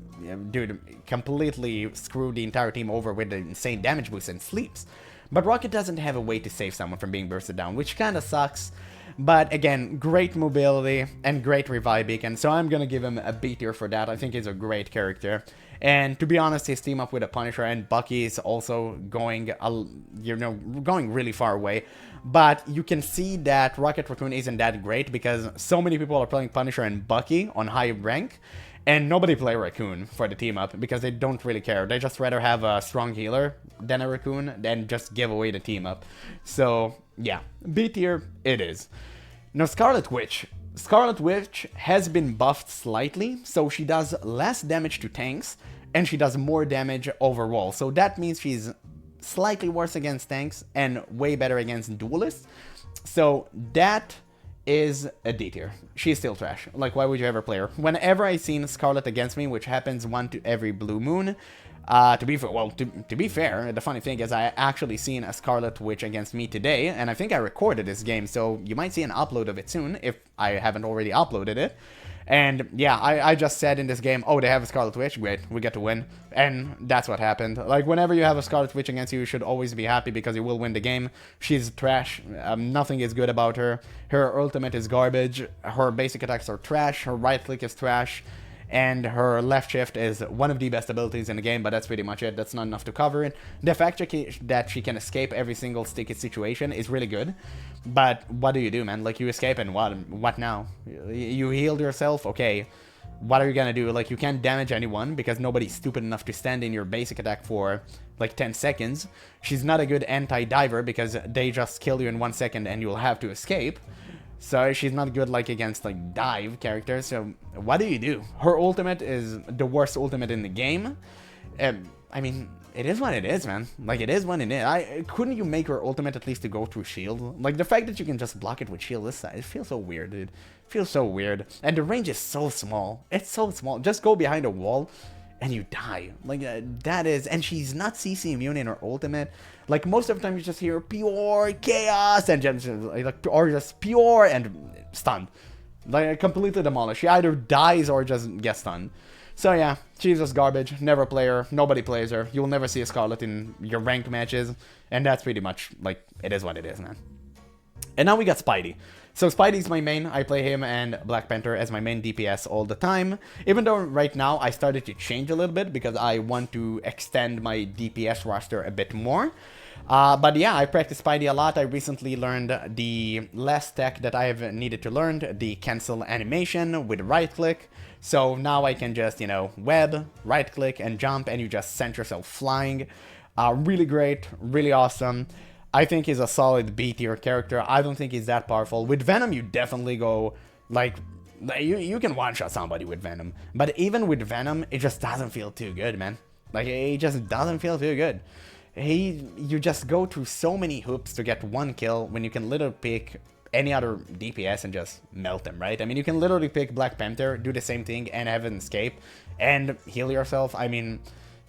[SPEAKER 1] dude, completely screwed the entire team over with the insane damage boost and sleeps. But Rocket doesn't have a way to save someone from being bursted down, which kind of sucks. But again, great mobility and great revive beacon, so I'm gonna give him a B tier for that. I think he's a great character. And to be honest, his team up with a Punisher and Bucky is also going, going really far away. But you can see that Rocket Raccoon isn't that great because so many people are playing Punisher and Bucky on high rank. And nobody play Raccoon for the team up because they don't really care. They just rather have a strong healer than a Raccoon than just give away the team up. So yeah, B tier it is. Now Scarlet Witch. Scarlet Witch has been buffed slightly, so she does less damage to tanks and she does more damage overall. So that means she's slightly worse against tanks and way better against duelists. So that is a D tier. She's still trash. Like, why would you ever play her? Whenever I seen Scarlet against me, which happens one to every blue moon, to be fair, the funny thing is I actually seen a Scarlet Witch against me today, and I think I recorded this game, so you might see an upload of it soon, if I haven't already uploaded it. And yeah, I just said in this game, oh, they have a Scarlet Witch, great, we get to win. And that's what happened. Like, whenever you have a Scarlet Witch against you, you should always be happy because you will win the game. She's trash, nothing is good about her. Her ultimate is garbage, her basic attacks are trash, her right click is trash, and her left shift is one of the best abilities in the game, but that's pretty much it. That's not enough to cover it. The fact that she can escape every single sticky situation is really good, but what do you do, man? Like, you escape and what now? You healed yourself? Okay, what are you gonna do? Like, you can't damage anyone because nobody's stupid enough to stand in your basic attack for like 10 seconds. She's not a good anti-diver because they just kill you in 1 second and you'll have to escape. So she's not good like against like dive characters. So what do you do? Her ultimate is the worst ultimate in the game. I mean, it is what it is, man. Like, it is what it is. Couldn't you make her ultimate at least to go through shield? Like, the fact that you can just block it with shield, it feels so weird, dude. It feels so weird. And the range is so small. It's so small. Just go behind a wall and you die. Like, that is... And she's not CC immune in her ultimate. Like, most of the time you just hear pure chaos and just, like, or just pure and stunned. Like, completely demolished. She either dies or just gets stunned. So yeah, she's just garbage. Never play her. Nobody plays her. You'll never see a Scarlet in your ranked matches. And that's pretty much, like, it is what it is, man. And now we got Spidey. So Spidey's my main. I play him and Black Panther as my main DPS all the time. Even though right now I started to change a little bit because I want to extend my DPS roster a bit more. But yeah, I practice Spidey a lot. I recently learned the last tech that I have needed to learn, the cancel animation with right click. So now I can just, you know, web, right click and jump and you just send yourself flying. Really great, really awesome. I think he's a solid B tier character. I don't think he's that powerful. With Venom, you definitely go, like, you can one-shot somebody with Venom. But even with Venom, it just doesn't feel too good, man. Like, it just doesn't feel too good. You just go through so many hoops to get one kill when you can literally pick any other DPS and just melt them, right? I mean, you can literally pick Black Panther, do the same thing, and have an escape, and heal yourself. I mean...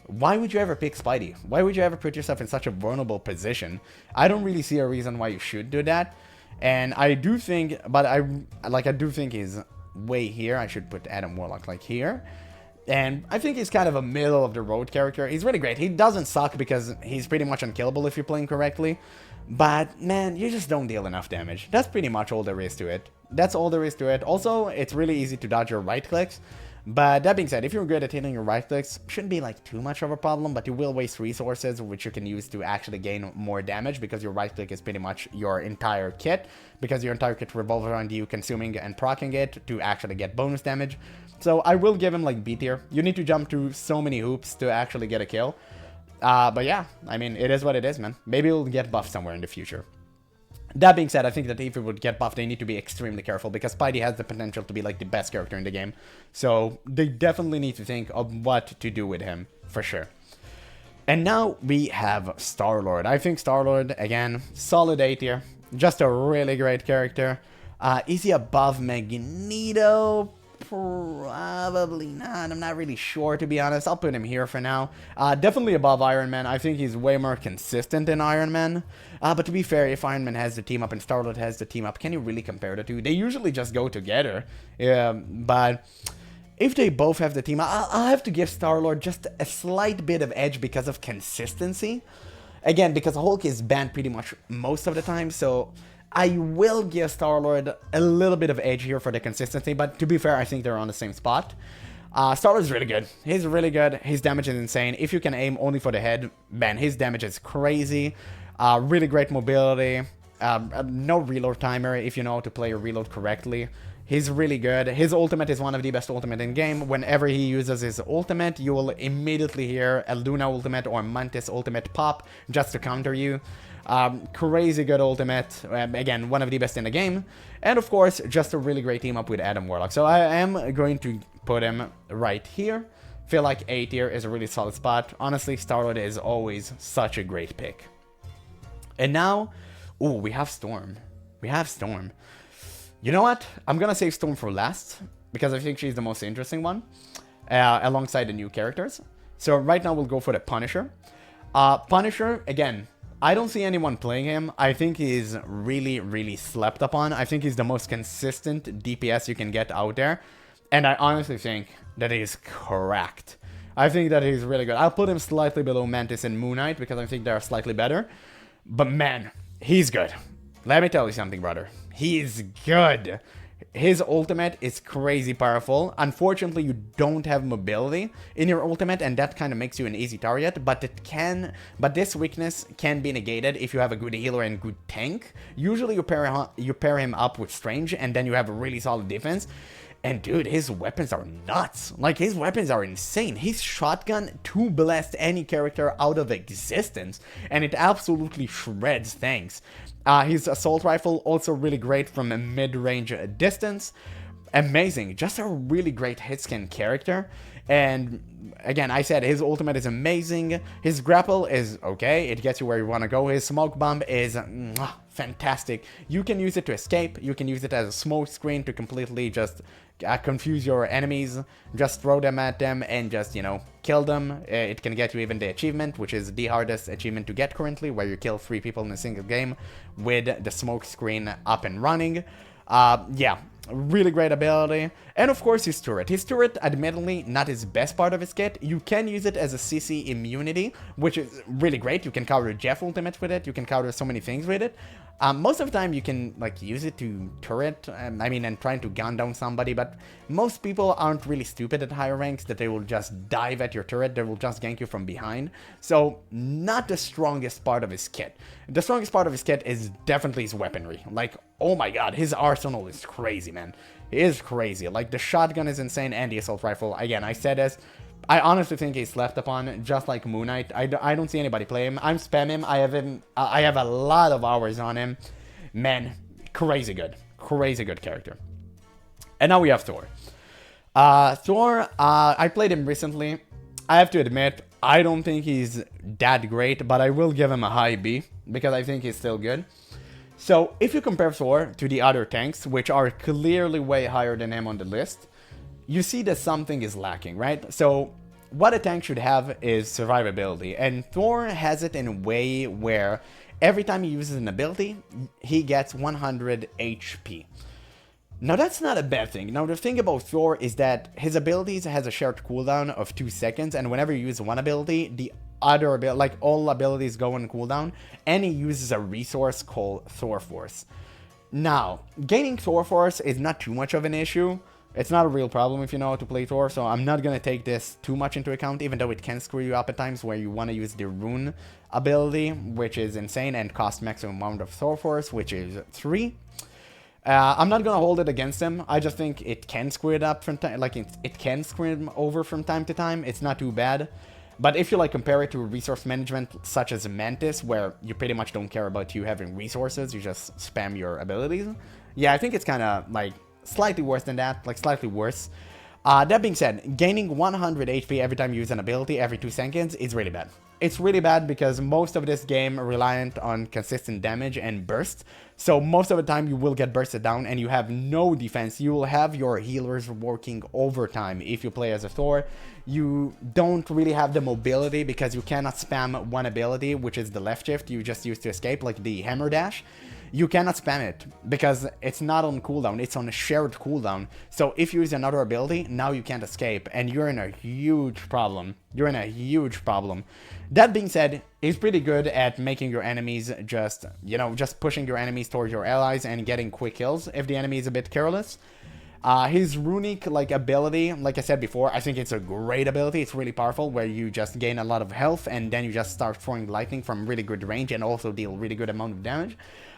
[SPEAKER 1] Why would you ever pick Spidey? Why would you ever put yourself in such a vulnerable position? I don't really see a reason why you should do that. And I do think, but I do think he's way here. I should put Adam Warlock like here. And I think he's kind of a middle of the road character. He's really great. He doesn't suck because he's pretty much unkillable if you're playing correctly. But man, you just don't deal enough damage. That's pretty much all there is to it. That's all there is to it. Also, it's really easy to dodge your right clicks. But that being said, if you're good at hitting your right clicks, shouldn't be like too much of a problem, but you will waste resources which you can use to actually gain more damage because your right click is pretty much your entire kit, because your entire kit revolves around you consuming and proccing it to actually get bonus damage. So I will give him like B tier. You need to jump through so many hoops to actually get a kill. But yeah, I mean, it is what it is, man. Maybe it'll get buffed somewhere in the future. That being said, I think that if it would get buffed, they need to be extremely careful because Spidey has the potential to be like the best character in the game. So they definitely need to think of what to do with him, for sure. And now we have Star-Lord. I think Star-Lord, again, solid A tier. Just a really great character. Is he above Magneto? Probably not. I'm not really sure, to be honest. I'll put him here for now. Definitely above Iron Man. I think he's way more consistent than Iron Man. But to be fair, if Iron Man has the team up and Star-Lord has the team up, can you really compare the two? They usually just go together. But if they both have the team, I'll have to give Star-Lord just a slight bit of edge because of consistency. Again, because Hulk is banned pretty much most of the time, so I will give Star-Lord a little bit of edge here for the consistency, but to be fair, I think they're on the same spot. Star-Lord's really good. He's really good. His damage is insane. If you can aim only for the head, man, his damage is crazy. Really great mobility. No reload timer if you know how to play your reload correctly. He's really good. His ultimate is one of the best ultimate in game. Whenever he uses his ultimate, you will immediately hear a Luna ultimate or Mantis ultimate pop just to counter you. Crazy good ultimate. Again, one of the best in the game. And of course, just a really great team up with Adam Warlock. So I am going to put him right here. Feel like A tier is a really solid spot. Honestly, Star-Lord is always such a great pick. And now, ooh, we have Storm. We have Storm. You know what? I'm gonna save Storm for last, because I think she's the most interesting one, alongside the new characters. So right now we'll go for the Punisher. Punisher, again, I don't see anyone playing him. I think he's really, really slept upon. I think he's the most consistent DPS you can get out there. And I honestly think that he's cracked. I think that he's really good. I'll put him slightly below Mantis and Moon Knight, because I think they're slightly better. But man, he's good. Let me tell you something, brother. He's good. His ultimate is crazy powerful. Unfortunately, you don't have mobility in your ultimate, and that kind of makes you an easy target, but this weakness can be negated if you have a good healer and good tank. Usually you pair him up with Strange, and then you have a really solid defense. And dude, his weapons are nuts. Like, his weapons are insane. His shotgun to blast any character out of existence, and it absolutely shreds things. His assault rifle, also really great from a mid-range distance. Amazing. Just a really great hitscan character. And again, I said his ultimate is amazing. His grapple is okay. It gets you where you want to go. His smoke bomb is fantastic. You can use it to escape. You can use it as a smoke screen to completely just confuse your enemies. Just throw them at them and just, you know, kill them. It can get you even the achievement, which is the hardest achievement to get currently, where you kill 3 people in a single game with the smoke screen up and running. Yeah, really great ability. And of course his turret. His turret, admittedly, not his best part of his kit. You can use it as a CC immunity, which is really great. You can counter Jeff ultimates with it. You can counter so many things with it. Most of the time you can like use it to turret, and trying to gun down somebody, but most people aren't really stupid at higher ranks that they will just dive at your turret. They will just gank you from behind. So not the strongest part of his kit. The strongest part of his kit is definitely his weaponry. Like, oh my god, his arsenal is crazy, man. It is crazy. Like, the shotgun is insane, and the assault rifle. Again, I said this. I honestly think he's slept upon, just like Moon Knight. I don't see anybody play him. I'm spam him. I have a lot of hours on him. Man, crazy good. Crazy good character. And now we have Thor. Thor, I played him recently. I have to admit, I don't think he's that great, but I will give him a high B, because I think he's still good. So, if you compare Thor to the other tanks, which are clearly way higher than him on the list, you see that something is lacking, right? So, what a tank should have is survivability, and Thor has it in a way where every time he uses an ability, he gets 100 HP. Now, that's not a bad thing. Now, the thing about Thor is that his abilities has a shared cooldown of 2 seconds, and whenever you use one ability, the other ability, like all abilities go on cooldown, and he uses a resource called Thor Force. Now, gaining Thor Force is not too much of an issue. It's not a real problem if you know how to play Thor, so I'm not going to take this too much into account, even though it can screw you up at times where you want to use the Rune ability, which is insane and costs maximum amount of Thor Force, which is 3. I'm not going to hold it against him. I just think it can screw it up from time, like it can screw him over from time to time. It's not too bad. But if you like compare it to resource management such as Mantis, where you pretty much don't care about you having resources, you just spam your abilities. Yeah, I think it's kind of like slightly worse than that, like slightly worse. That being said, gaining 100 HP every time you use an ability every 2 seconds is really bad. It's really bad because most of this game reliant on consistent damage and burst. So most of the time you will get bursted down and you have no defense. You will have your healers working overtime if you play as a Thor. You don't really have the mobility because you cannot spam one ability, which is the left shift you just use to escape, like the hammer dash. you cannot spam it because it's not on cooldown, it's on a shared cooldown. So if you use another ability, now you can't escape, and you're in a huge problem. You're in a huge problem. That being said, he's pretty good at making your enemies just, you know, just pushing your enemies towards your allies and getting quick kills if the enemy is a bit careless. His runic ability, like I said before, I think it's a great ability. It's really powerful, where you just gain a lot of health and then you just start throwing lightning from really good range and also deal really good amount of damage.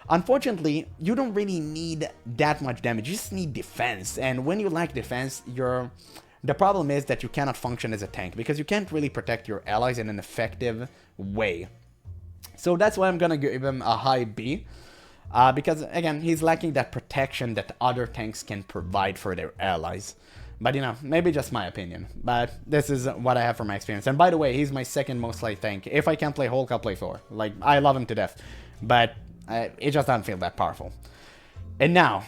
[SPEAKER 1] Unfortunately, you don't really need that much damage. You just need defense, and when you lack defense, the problem is that you cannot function as a tank because you can't really protect your allies in an effective way. So that's why I'm gonna give him a high B. Because, again, he's lacking that protection that other tanks can provide for their allies. But, you know, maybe just my opinion. But this is what I have from my experience. And by the way, he's my second most played tank. If I can't play Hulk, I'll play Thor. Like, I love him to death. But it just doesn't feel that powerful. And now,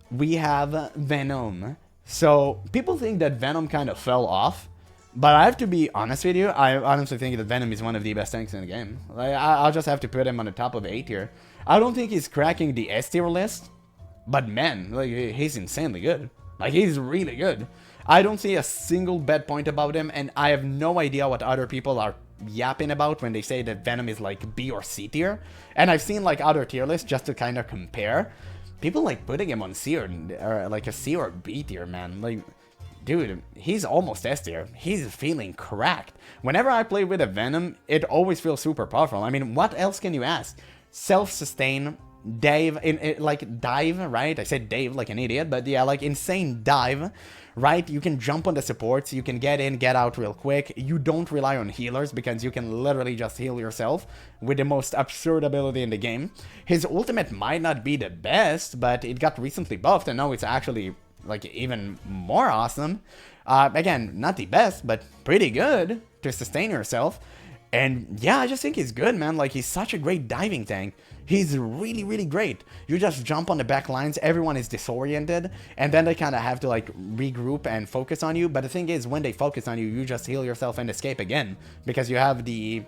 [SPEAKER 1] we have Venom. So, people think that Venom kind of fell off. But I have to be honest with you, I honestly think that Venom is one of the best tanks in the game. Like, I'll just have to put him on the top of 8 here. I don't think he's cracking the S tier list, but man, like, he's insanely good. Like, he's really good. I don't see a single bad point about him, and I have no idea what other people are yapping about when they say that Venom is like B or C tier. And I've seen like other tier lists just to kind of compare. People like putting him on C or like a C or B tier, man. Like, dude, he's almost S tier. He's feeling cracked. Whenever I play with a Venom, it always feels super powerful. I mean, what else can you ask? Self-sustain, dive, dive, right? I said Dave like an idiot, but yeah, like insane dive, right? You can jump on the supports, you can get in, get out real quick. You don't rely on healers because you can literally just heal yourself with the most absurd ability in the game. His ultimate might not be the best, but it got recently buffed and now it's actually like even more awesome. Again, not the best, but pretty good to sustain yourself. And yeah, I just think he's good, man. Like, he's such a great diving tank. He's really, really great. You just jump on the back lines, everyone is disoriented, and then they kind of have to like regroup and focus on you. But the thing is, when they focus on you, you just heal yourself and escape again. Because you have the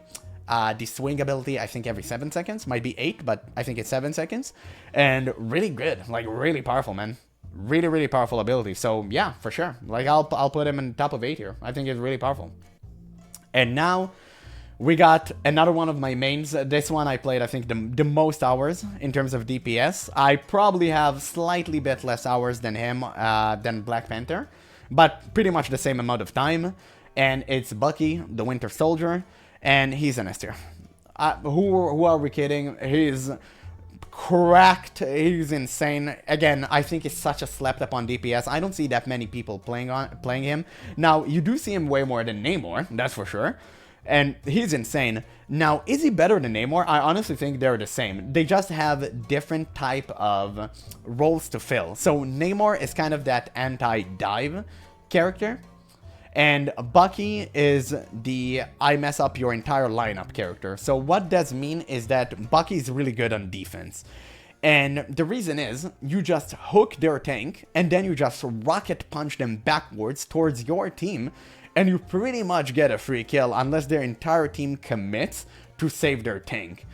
[SPEAKER 1] swing ability, I think every 7 seconds. Might be 8, but I think it's 7 seconds. And really good, like really powerful, man. Really, really powerful ability. So yeah, for sure. Like, I'll put him in top of 8 here. I think it's really powerful. And now we got another one of my mains. This one I played, I think, the most hours in terms of DPS. I probably have slightly bit less hours than him, than Black Panther, but pretty much the same amount of time. And it's Bucky, the Winter Soldier, and he's an S tier. Who are we kidding? He's cracked. He's insane. Again, I think he's such a slept upon DPS. I don't see that many people playing him. Now, you do see him way more than Namor, that's for sure. And he's insane. Now, is he better than Namor? I honestly think they're the same. They just have different type of roles to fill. So Namor is kind of that anti-dive character. And Bucky is the I mess up your entire lineup character. So what does mean is that Bucky's really good on defense. And the reason is, you just hook their tank, and then you just rocket punch them backwards towards your team, and you pretty much get a free kill unless their entire team commits to save their tank.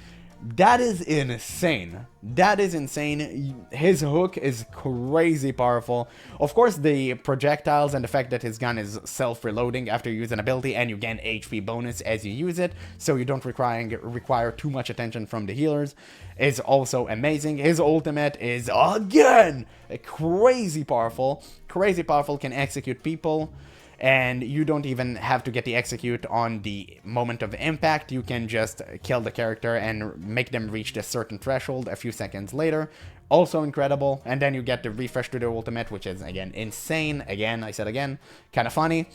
[SPEAKER 1] That is insane. That is insane. His hook is crazy powerful. Of course, the projectiles and the fact that his gun is self-reloading after you use an ability, and you gain HP bonus as you use it, so you don't require too much attention from the healers, is also amazing. His ultimate is, again, crazy powerful. Crazy powerful, can execute people. And you don't even have to get the execute on the moment of impact. You can just kill the character and make them reach a certain threshold a few seconds later. Also incredible. And then you get the refresh to the ultimate, which is, again, insane. Again, I said again, kind of funny.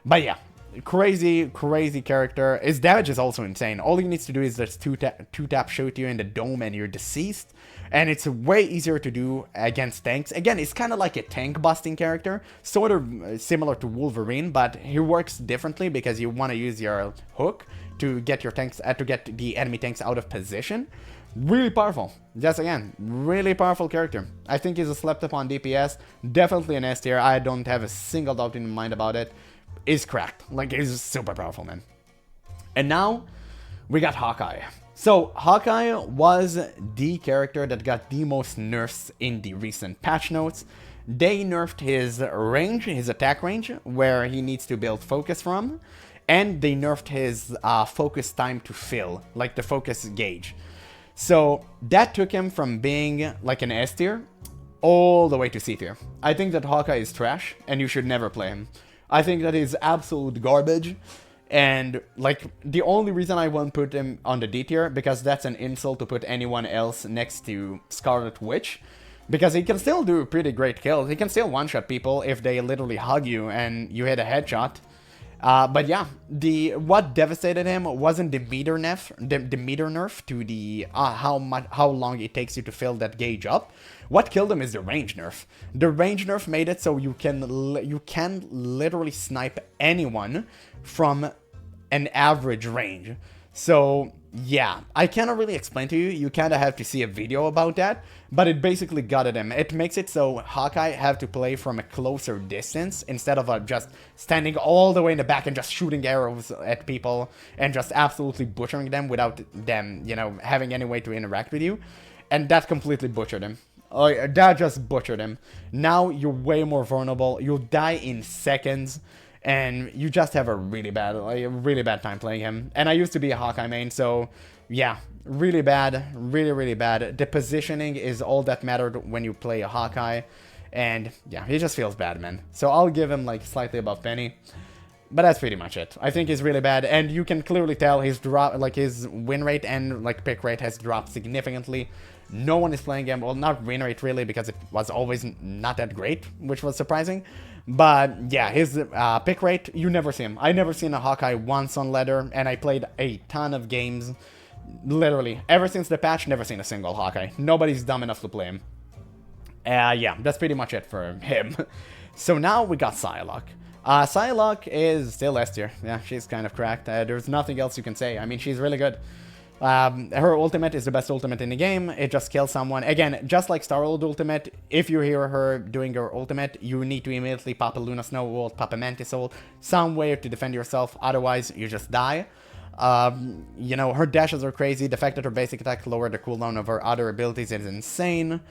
[SPEAKER 1] But yeah, crazy, crazy character. His damage is also insane. All he needs to do is just two-tap shoot you in the dome and you're deceased. And it's way easier to do against tanks. Again, it's kind of like a tank busting character, sort of similar to Wolverine, but he works differently because you want to use your hook to get your tanks, to get the enemy tanks out of position. Really powerful. Just again, really powerful character. I think he's a slept upon DPS. Definitely an S tier. I don't have a single doubt in my mind about it. Is cracked. Like, he's super powerful, man. And now we got Hawkeye. So, Hawkeye was the character that got the most nerfs in the recent patch notes. They nerfed his range, his attack range, where he needs to build focus from, and they nerfed his focus time to fill, like the focus gauge. So, that took him from being like an S tier all the way to C tier. I think that Hawkeye is trash, and you should never play him. I think that he's absolute garbage. And, like, the only reason I won't put him on the D tier, because that's an insult to put anyone else next to Scarlet Witch. Because he can still do pretty great kills. He can still one-shot people if they literally hug you and you hit a headshot. But yeah, what devastated him wasn't the meter nerf to the how long it takes you to fill that gauge up. What killed him is the range nerf. The range nerf made it so you can literally snipe anyone from an average range. So yeah, I cannot really explain to you. You kind of have to see a video about that. But it basically gutted him. It makes it so Hawkeye have to play from a closer distance instead of just standing all the way in the back and just shooting arrows at people and just absolutely butchering them without them, you know, having any way to interact with you. And that completely butchered him. That just butchered him. Now you're way more vulnerable. You'll die in seconds. And you just have a really bad time playing him. And I used to be a Hawkeye main, so yeah, really bad, really bad. The positioning is all that mattered when you play a Hawkeye. And yeah, he just feels bad, man. So I'll give him like slightly above Peni. But that's pretty much it. I think he's really bad, and you can clearly tell his win rate and like pick rate has dropped significantly. No one is playing him. Well, not win rate really, because it was always not that great, which was surprising. But yeah, his pick rate, you never see him. I never seen a Hawkeye once on ladder, and I played a ton of games. Literally, ever since the patch, never seen a single Hawkeye. Nobody's dumb enough to play him. Yeah, that's pretty much it for him. So now we got Psylocke. Psylocke is still S tier. Yeah, she's kind of cracked. There's nothing else you can say. I mean, she's really good. Her ultimate is the best ultimate in the game. It just kills someone. Again, just like Star-Lord ultimate, if you hear her doing her ultimate, you need to immediately pop a Luna Snow ult, pop a Mantis ult, some way to defend yourself, otherwise you just die. You know, her dashes are crazy. The fact that her basic attack lowered the cooldown of her other abilities is insane.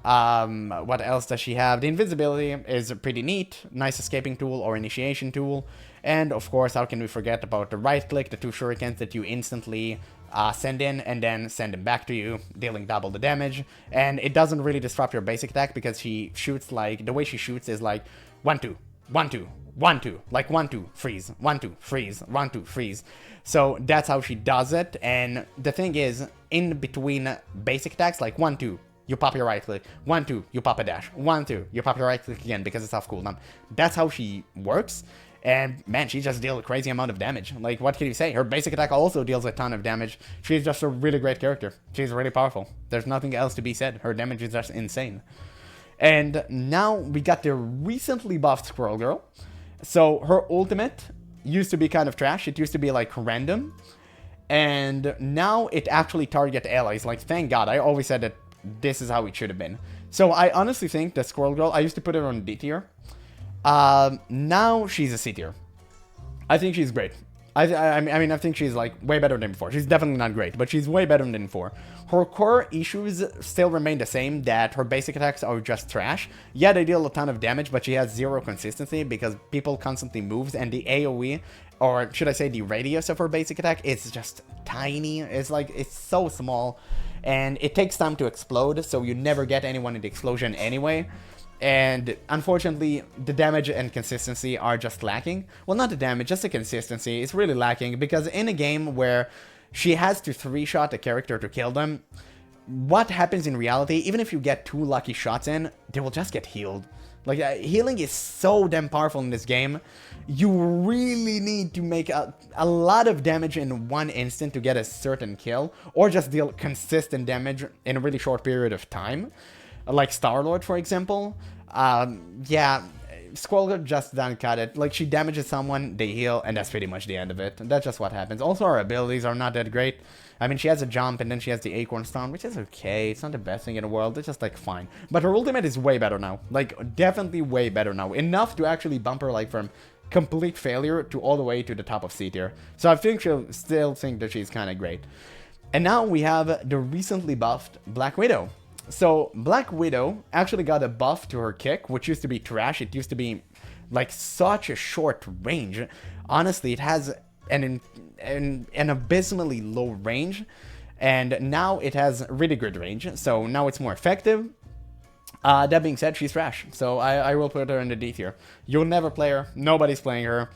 [SPEAKER 1] What else does she have? The invisibility is pretty neat. Nice escaping tool or initiation tool. And of course, how can we forget about the right click, the two shurikens that you instantly send in and then send them back to you, dealing double the damage. And it doesn't really disrupt your basic attack because she shoots like, the way she shoots is like 1, 2, 1, 2, 1, 2, like 1, 2, freeze, 1, 2, freeze, 1, 2, freeze. So that's how she does it. And the thing is, in between basic attacks, like 1, 2, you pop your right click, 1, 2, you pop a dash, 1, 2, you pop your right click again because it's off cooldown. That's how she works. And man, she just deals a crazy amount of damage. Like, what can you say? Her basic attack also deals a ton of damage. She's just a really great character. She's really powerful. There's nothing else to be said. Her damage is just insane. And now we got the recently buffed Squirrel Girl. So her ultimate used to be kind of trash. It used to be like random. And now it actually targets allies. Like, thank God. I always said that this is how it should have been. So I honestly think that Squirrel Girl, I used to put her on D tier. Now she's a C tier. I think she's great. I mean, I think she's like way better than before. She's definitely not great, but she's way better than before. Her core issues still remain the same, that her basic attacks are just trash. Yeah, they deal a ton of damage, but she has zero consistency because people constantly moves, and the AoE, or should I say the radius of her basic attack, is just tiny. It's like, it's so small, and it takes time to explode, so you never get anyone in the explosion anyway. And unfortunately, the damage and consistency are just lacking. Well, not the damage, just the consistency is really lacking, because in a game where she has to 3-shot a character to kill them, what happens in reality, even if you get 2 lucky shots in, they will just get healed. Like, healing is so damn powerful in this game. You really need to make a lot of damage in one instant to get a certain kill, or just deal consistent damage in a really short period of time. Like Star-Lord, for example. Yeah, Squirrel Girl just doesn't cut it. Like, she damages someone, they heal, and that's pretty much the end of it. That's just what happens. Also, her abilities are not that great. I mean, she has a jump, and then she has the Acorn Stone, which is okay. It's not the best thing in the world. It's just, like, fine. But her ultimate is way better now. Like, definitely way better now. Enough to actually bump her, like, from complete failure to all the way to the top of C tier. So I think she'll still think that she's kind of great. And now we have the recently buffed Black Widow. So Black Widow actually got a buff to her kick, which used to be trash. It used to be like such a short range. Honestly, it has an abysmally low range, and now it has really good range. So now it's more effective. That being said, she's trash, so I will put her in the D tier. You'll never play her. Nobody's playing her.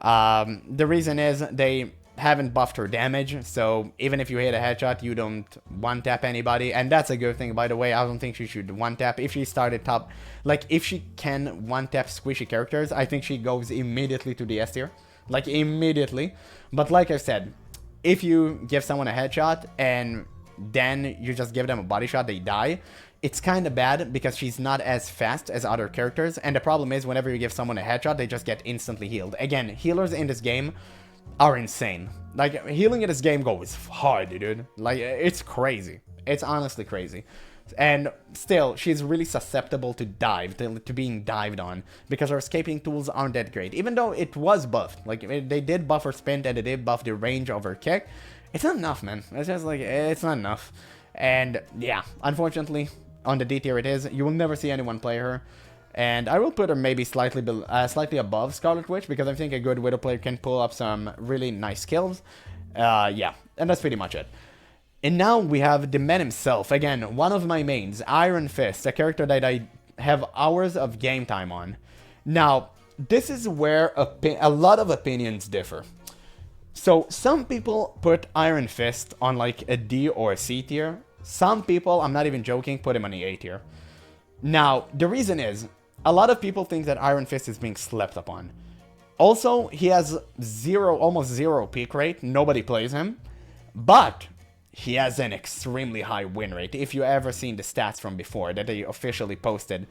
[SPEAKER 1] The reason is they haven't buffed her damage, so even if you hit a headshot, you don't one-tap anybody, and that's a good thing, by the way. I don't think she should one-tap. If she started top, like, if she can one-tap squishy characters, I think she goes immediately to the S tier. Like, immediately. But like I said, if you give someone a headshot, and then you just give them a body shot, they die, it's kind of bad, because she's not as fast as other characters, and the problem is, whenever you give someone a headshot, they just get instantly healed. Again, healers in this game are insane. Like, healing in this game goes hard, dude. Like, it's crazy. It's honestly crazy. And still, she's really susceptible to to being dived on, because her escaping tools aren't that great. Even though it was buffed, like, they did buff her sprint and they did buff the range of her kick, it's not enough, man. It's just like, it's not enough. And yeah, unfortunately, on the D tier it is. You will never see anyone play her. And I will put her maybe slightly above Scarlet Witch, because I think a good Widow player can pull up some really nice kills. Yeah, and that's pretty much it. And now we have the man himself. Again, one of my mains, Iron Fist, a character that I have hours of game time on. Now, this is where a lot of opinions differ. So, some people put Iron Fist on like a D or a C tier. Some people, I'm not even joking, put him on the A tier. Now, the reason is, a lot of people think that Iron Fist is being slept upon. Also, he has almost zero peak rate. Nobody plays him. But he has an extremely high win rate, if you ever seen the stats from before that they officially posted.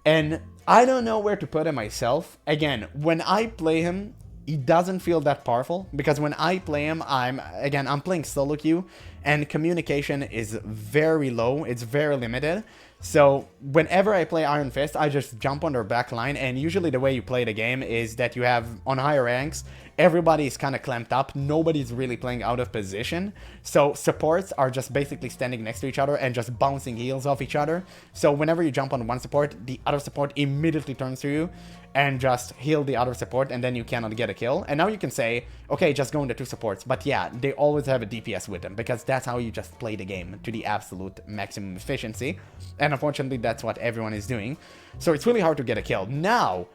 [SPEAKER 1] And I don't know where to put him myself. Again, when I play him, he doesn't feel that powerful, because when I play him, I'm playing solo queue, and communication is very low. It's very limited. So whenever I play Iron Fist, I just jump on their back line, and usually the way you play the game is that you have, on higher ranks, everybody is kind of clamped up, nobody's really playing out of position, so supports are just basically standing next to each other and just bouncing heals off each other. So whenever you jump on one support, the other support immediately turns to you and just heal the other support, and then you cannot get a kill. And now you can say, okay, just go into two supports, but yeah, they always have a DPS with them, because that's how you just play the game to the absolute maximum efficiency, and unfortunately that's what everyone is doing, so it's really hard to get a kill. Now,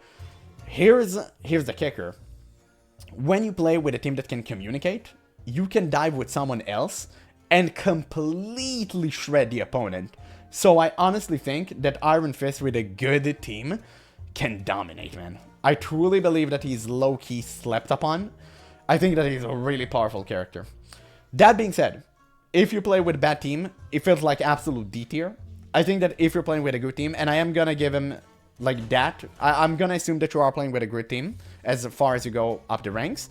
[SPEAKER 1] here's the kicker. When you play with a team that can communicate, you can dive with someone else and completely shred the opponent. So I honestly think that Iron Fist with a good team can dominate, man. I truly believe that he's low-key slept upon. I think that he's a really powerful character. That being said, if you play with a bad team, it feels like absolute D tier. I think that if you're playing with a good team, and I am gonna give him like that, I'm gonna assume that you are playing with a good team as far as you go up the ranks.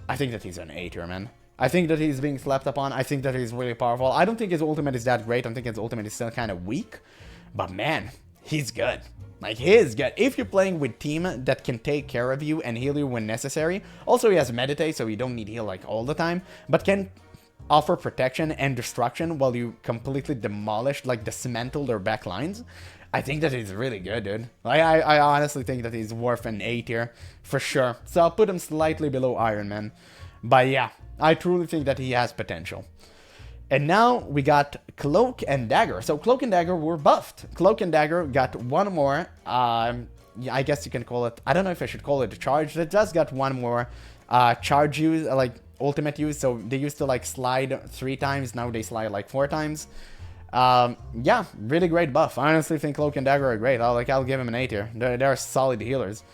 [SPEAKER 1] I think that he's an A tier, man. I think that he's being slept upon. I think that he's really powerful. I don't think his ultimate is that great. I think his ultimate is still kind of weak. But man, he's good. Like, he is good. If you're playing with team that can take care of you and heal you when necessary. Also, he has meditate, so you don't need heal like all the time. But can offer protection and destruction while you completely demolish, like dismantle their back lines. I think that he's really good, dude. I honestly think that he's worth an A tier for sure. So I'll put him slightly below Iron Man. But yeah, I truly think that he has potential. And now we got Cloak and Dagger. So Cloak and Dagger were buffed. Cloak and Dagger got one more, I guess you can call it, I don't know if I should call it a charge. It just got one more charge use, like ultimate use. So they used to like slide 3 times, now they slide like 4 times. Yeah, really great buff. I honestly think Cloak and Dagger are great. I'll give him an A tier. They're solid healers.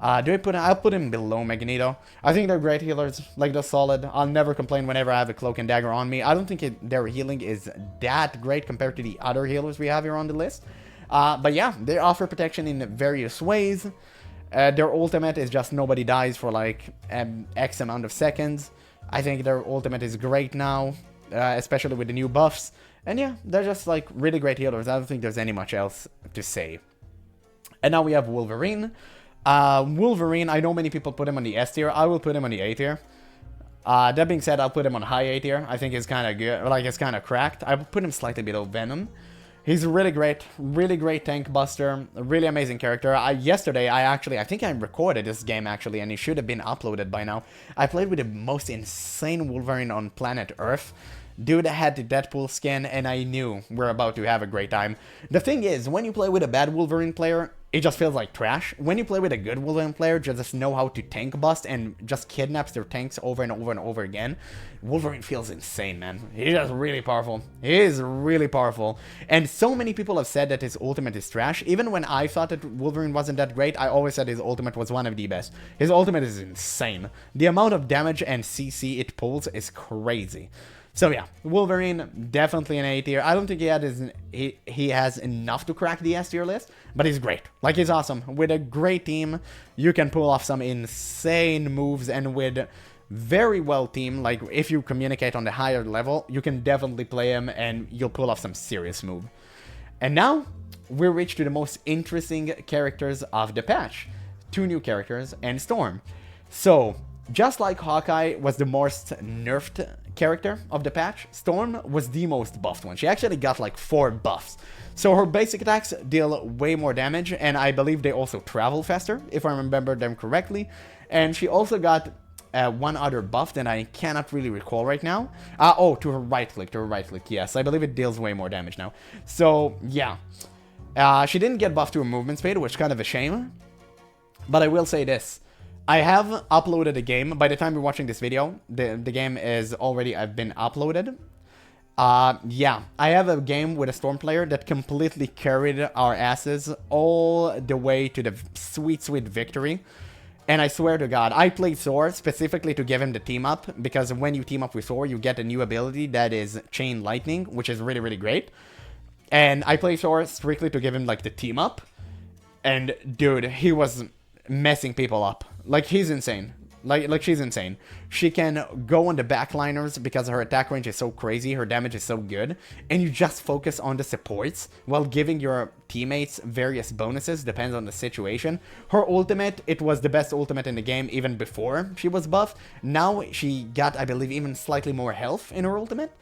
[SPEAKER 1] I'll put him below Magneto. I think they're great healers. Like, they're solid. I'll never complain whenever I have a Cloak and Dagger on me. I don't think their healing is that great compared to the other healers we have here on the list. But yeah, they offer protection in various ways. Their ultimate is just nobody dies for like X amount of seconds. I think their ultimate is great now, especially with the new buffs. And yeah, they're just like really great healers. I don't think there's any much else to say. And now we have Wolverine. Wolverine, I know many people put him on the S tier. I will put him on the A tier. That being said, I'll put him on high A tier. I think he's kind of good, like it's kind of cracked. I would put him slightly below Venom. He's really great tank buster, a really amazing character. Yesterday, I think I recorded this game actually, and it should have been uploaded by now. I played with the most insane Wolverine on planet Earth. Dude had the Deadpool skin, and I knew we're about to have a great time. The thing is, when you play with a bad Wolverine player, it just feels like trash. When you play with a good Wolverine player, just know how to tank bust and just kidnaps their tanks over and over and over again, Wolverine feels insane, man. He's just really powerful. He is really powerful. And so many people have said that his ultimate is trash. Even when I thought that Wolverine wasn't that great, I always said his ultimate was one of the best. His ultimate is insane. The amount of damage and CC it pulls is crazy. So yeah, Wolverine, definitely an A tier. I don't think he has enough to crack the S tier list, but he's great. Like, he's awesome. With a great team, you can pull off some insane moves, and with very well team, like if you communicate on the higher level, you can definitely play him and you'll pull off some serious move. And now, we reach to the most interesting characters of the patch. 2 new characters and Storm. So, just like Hawkeye was the most nerfed character of the patch, Storm was the most buffed one. She actually got like 4 buffs. So her basic attacks deal way more damage, and I believe they also travel faster, if I remember them correctly. And she also got one other buff that I cannot really recall right now. Oh, to her right click, yes. I believe it deals way more damage now. So, yeah. She didn't get buffed to her movement speed, which is kind of a shame. But I will say this. I have uploaded a game. By the time you're watching this video, the game is already been uploaded. Yeah, I have a game with a Storm player that completely carried our asses all the way to the sweet, sweet victory. And I swear to God, I played Thor specifically to give him the team up, because when you team up with Thor, you get a new ability that is Chain Lightning, which is really, really great. And I played Thor strictly to give him, like, the team up. And, dude, he was messing people up. Like, he's insane. Like she's insane. She can go on the backliners because her attack range is so crazy, her damage is so good, and you just focus on the supports while giving your teammates various bonuses, depends on the situation. Her ultimate, it was the best ultimate in the game even before she was buffed. Now she got, I believe, even slightly more health in her ultimate,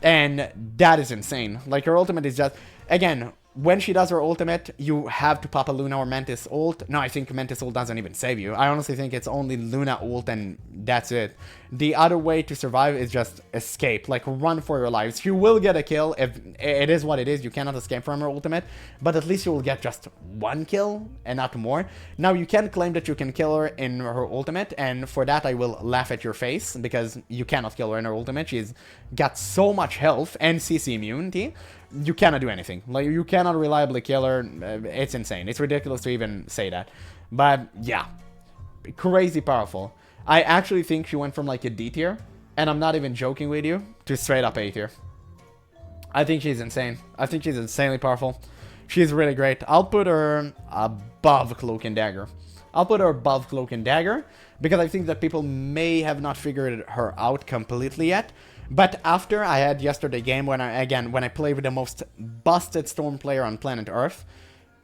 [SPEAKER 1] and that is insane. Like, her ultimate is just, again, when she does her ultimate, you have to pop a Luna or Mantis ult. No, I think Mantis ult doesn't even save you. I honestly think it's only Luna ult and that's it. The other way to survive is just escape. Like, run for your lives. You will get a kill. If it is what it is, you cannot escape from her ultimate. But at least you will get just 1 kill and not more. Now, you can claim that you can kill her in her ultimate. And for that, I will laugh at your face. Because you cannot kill her in her ultimate. She's got so much health and CC immunity. You cannot do anything. Like, you cannot reliably kill her. It's insane. It's ridiculous to even say that. But, yeah. Crazy powerful. I actually think she went from, like, a D tier, and I'm not even joking with you, to straight up A tier. I think she's insane. I think she's insanely powerful. She's really great. I'll put her above Cloak And Dagger. I'll put her above Cloak And Dagger, because I think that people may have not figured her out completely yet. But after I had yesterday's game, when I played with the most busted Storm player on planet Earth,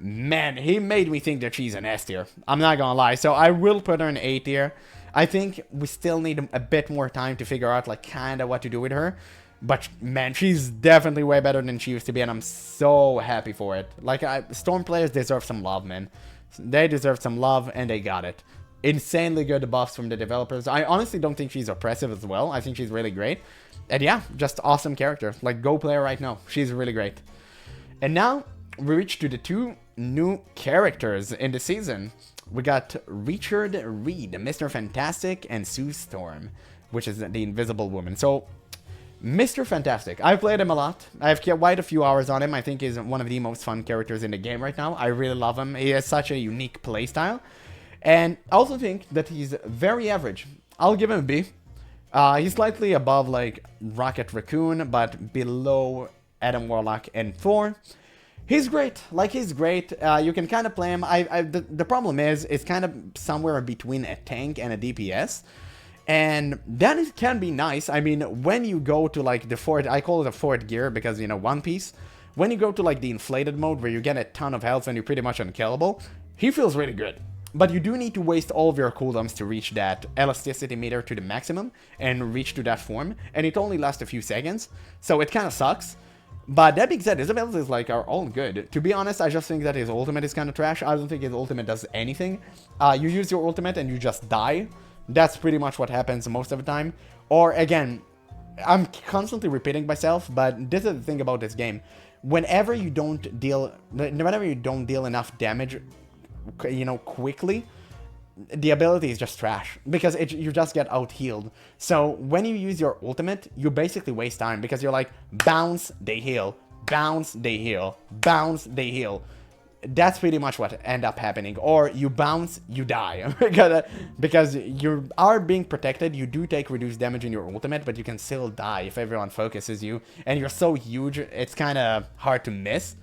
[SPEAKER 1] man, he made me think that she's an S tier. I'm not gonna lie. So I will put her in A tier. I think we still need a bit more time to figure out, like, kind of what to do with her. But, man, she's definitely way better than she used to be, and I'm so happy for it. Like, Storm players deserve some love, man. They deserve some love, and they got it. Insanely good buffs from the developers. I honestly don't think she's oppressive as well. I think she's really great. And yeah, just awesome character. Like, go play her right now. She's really great. And now, we reach to the 2 new characters in the season. We got Richard Reed, Mr. Fantastic, and Sue Storm, which is the Invisible Woman. So, Mr. Fantastic. I've played him a lot. I've quite a few hours on him. I think he's one of the most fun characters in the game right now. I really love him. He has such a unique playstyle. And I also think that he's very average. I'll give him a B. He's slightly above, like, Rocket Raccoon, but below Adam Warlock and Thor. He's great. Like, he's great. You can kind of play him. The problem is, it's kind of somewhere between a tank and a DPS. And that can be nice. I mean, when you go to, like, the fourth, I call it a fourth gear because, you know, One Piece. When you go to, like, the inflated mode where you get a ton of health and you're pretty much unkillable, he feels really good. but you do need to waste all of your cooldowns to reach that elasticity meter to the maximum and reach to that form, and it only lasts a few seconds, so it kind of sucks. But that being said, his abilities like are all good. To be honest, I just think that his ultimate is kind of trash. I don't think his ultimate does anything. You use your ultimate and you just die. That's pretty much what happens most of the time. Or again, I'm constantly repeating myself, but this is the thing about this game. Whenever you don't deal enough damage, you know, quickly, the ability is just trash, because you just get out-healed. So when you use your ultimate, you basically waste time, because you're like, bounce, they heal, bounce, they heal, bounce, they heal. That's pretty much what end up happening. Or you bounce, you die. Because you are being protected, you do take reduced damage in your ultimate, but you can still die if everyone focuses you. And you're so huge, it's kind of hard to miss.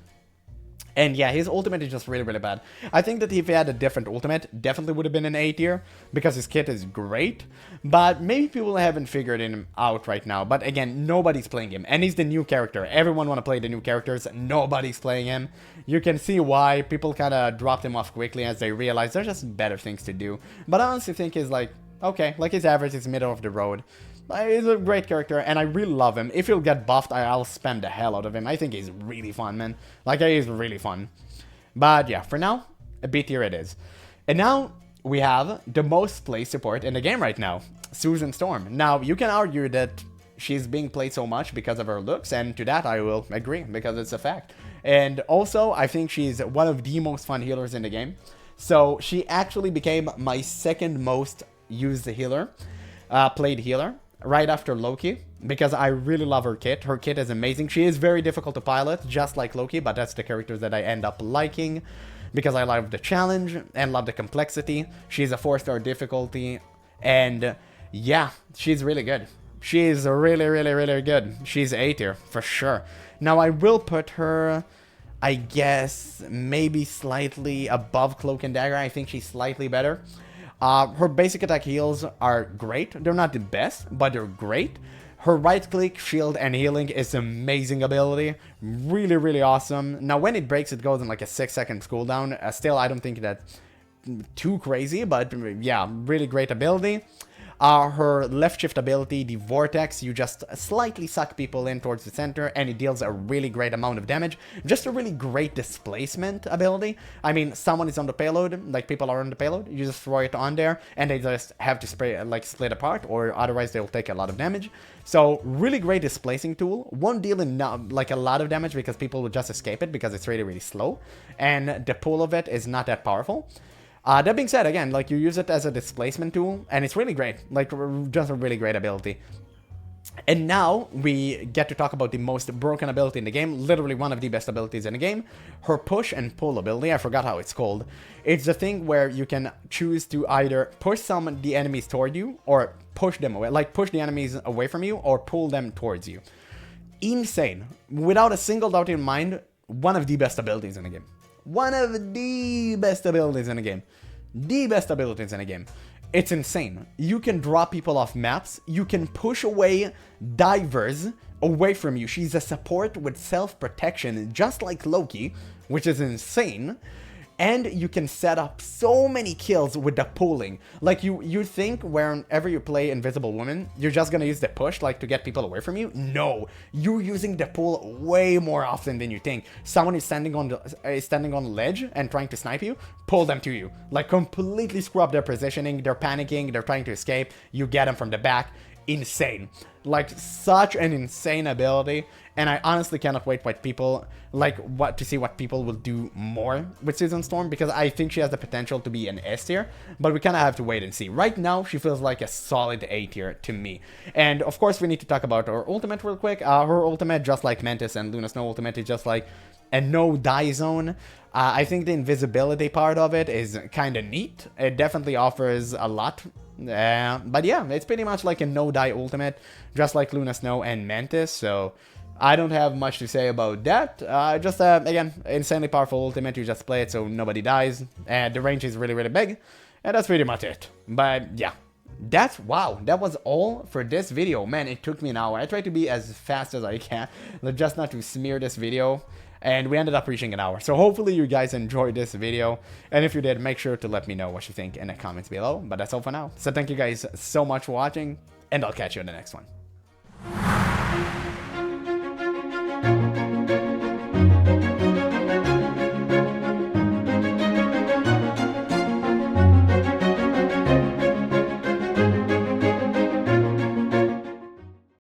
[SPEAKER 1] And yeah, his ultimate is just really, really bad. I think that if he had a different ultimate, definitely would have been an A tier, because his kit is great. But maybe people haven't figured him out right now. But again, nobody's playing him. And he's the new character. Everyone want to play the new characters. Nobody's playing him. You can see why people kind of dropped him off quickly as they realize there's just better things to do. But I honestly think he's like, okay, like his average is middle of the road. He's a great character, and I really love him. If he'll get buffed, I'll spam the hell out of him. I think he's really fun, man. Like, he's really fun. But yeah, for now, a B tier it is. And now, we have the most played support in the game right now, Susan Storm. Now, you can argue that she's being played so much because of her looks, and to that I will agree, because it's a fact. And also, I think she's one of the most fun healers in the game. So, she actually became my second most used healer, played healer, right after Loki, because I really love her kit. Her kit is amazing. She is very difficult to pilot, just like Loki, but that's the characters that I end up liking, because I love the challenge and love the complexity. She's a 4-star difficulty, and yeah, she's really good. She's really, really, really good. She's A tier, for sure. Now, I will put her, I guess, maybe slightly above Cloak and Dagger. I think she's slightly better. Her basic attack heals are great. They're not the best, but they're great. Her right click, shield, and healing is amazing ability. Really, really awesome. Now, when it breaks, it goes in like a 6-second cooldown. Still, I don't think that's too crazy, but yeah, really great ability. Her left shift ability, the Vortex, you just slightly suck people in towards the center, and it deals a really great amount of damage. Just a really great displacement ability. I mean, someone is on the payload, like people are on the payload, you just throw it on there, and they just have to split apart, or otherwise they'll take a lot of damage. So, really great displacing tool. Won't deal in like a lot of damage, because people will just escape it, because it's really, really slow, and the pull of it is not that powerful. That being said, again, like, you use it as a displacement tool, and it's really great. Like, just a really great ability. And now, we get to talk about the most broken ability in the game, literally one of the best abilities in the game. Her push and pull ability, I forgot how it's called. It's the thing where you can choose to either push the enemies toward you, or push them away. Like, push the enemies away from you, or pull them towards you. Insane. Without a single doubt in mind, one of the best abilities in the game. One of the best abilities in the game. The best abilities in the game. It's insane. You can draw people off maps. You can push away divers away from you. She's a support with self-protection, just like Loki, which is insane. And you can set up so many kills with the pulling. Like, you think whenever you play Invisible Woman, you're just gonna use the push, like, to get people away from you? No, you're using the pull way more often than you think. Someone is standing on the ledge and trying to snipe you, pull them to you. Like, completely screw up their positioning, they're panicking, they're trying to escape, you get them from the back. Insane. Like, such an insane ability, and I honestly cannot wait to see what people will do more with Susan Storm, because I think she has the potential to be an S tier, but we kind of have to wait and see. Right now, she feels like a solid A tier to me. And of course, we need to talk about her ultimate real quick. Her ultimate, just like Mantis and Luna Snow ultimate, is just like a no-die zone. I think the invisibility part of it is kind of neat. It definitely offers a lot. But yeah, it's pretty much like a no-die ultimate, just like Luna Snow and Mantis, so I don't have much to say about that. Just, again, insanely powerful ultimate, you just play it so nobody dies, and the range is really, really big, and that's pretty much it. But yeah, wow, that was all for this video. Man, it took me an hour. I tried to be as fast as I can, just not to smear this video. and we ended up reaching an hour. So hopefully you guys enjoyed this video, and if you did, make sure to let me know what you think in the comments below. But that's all for now. So thank you guys so much for watching, and I'll catch you in the next one.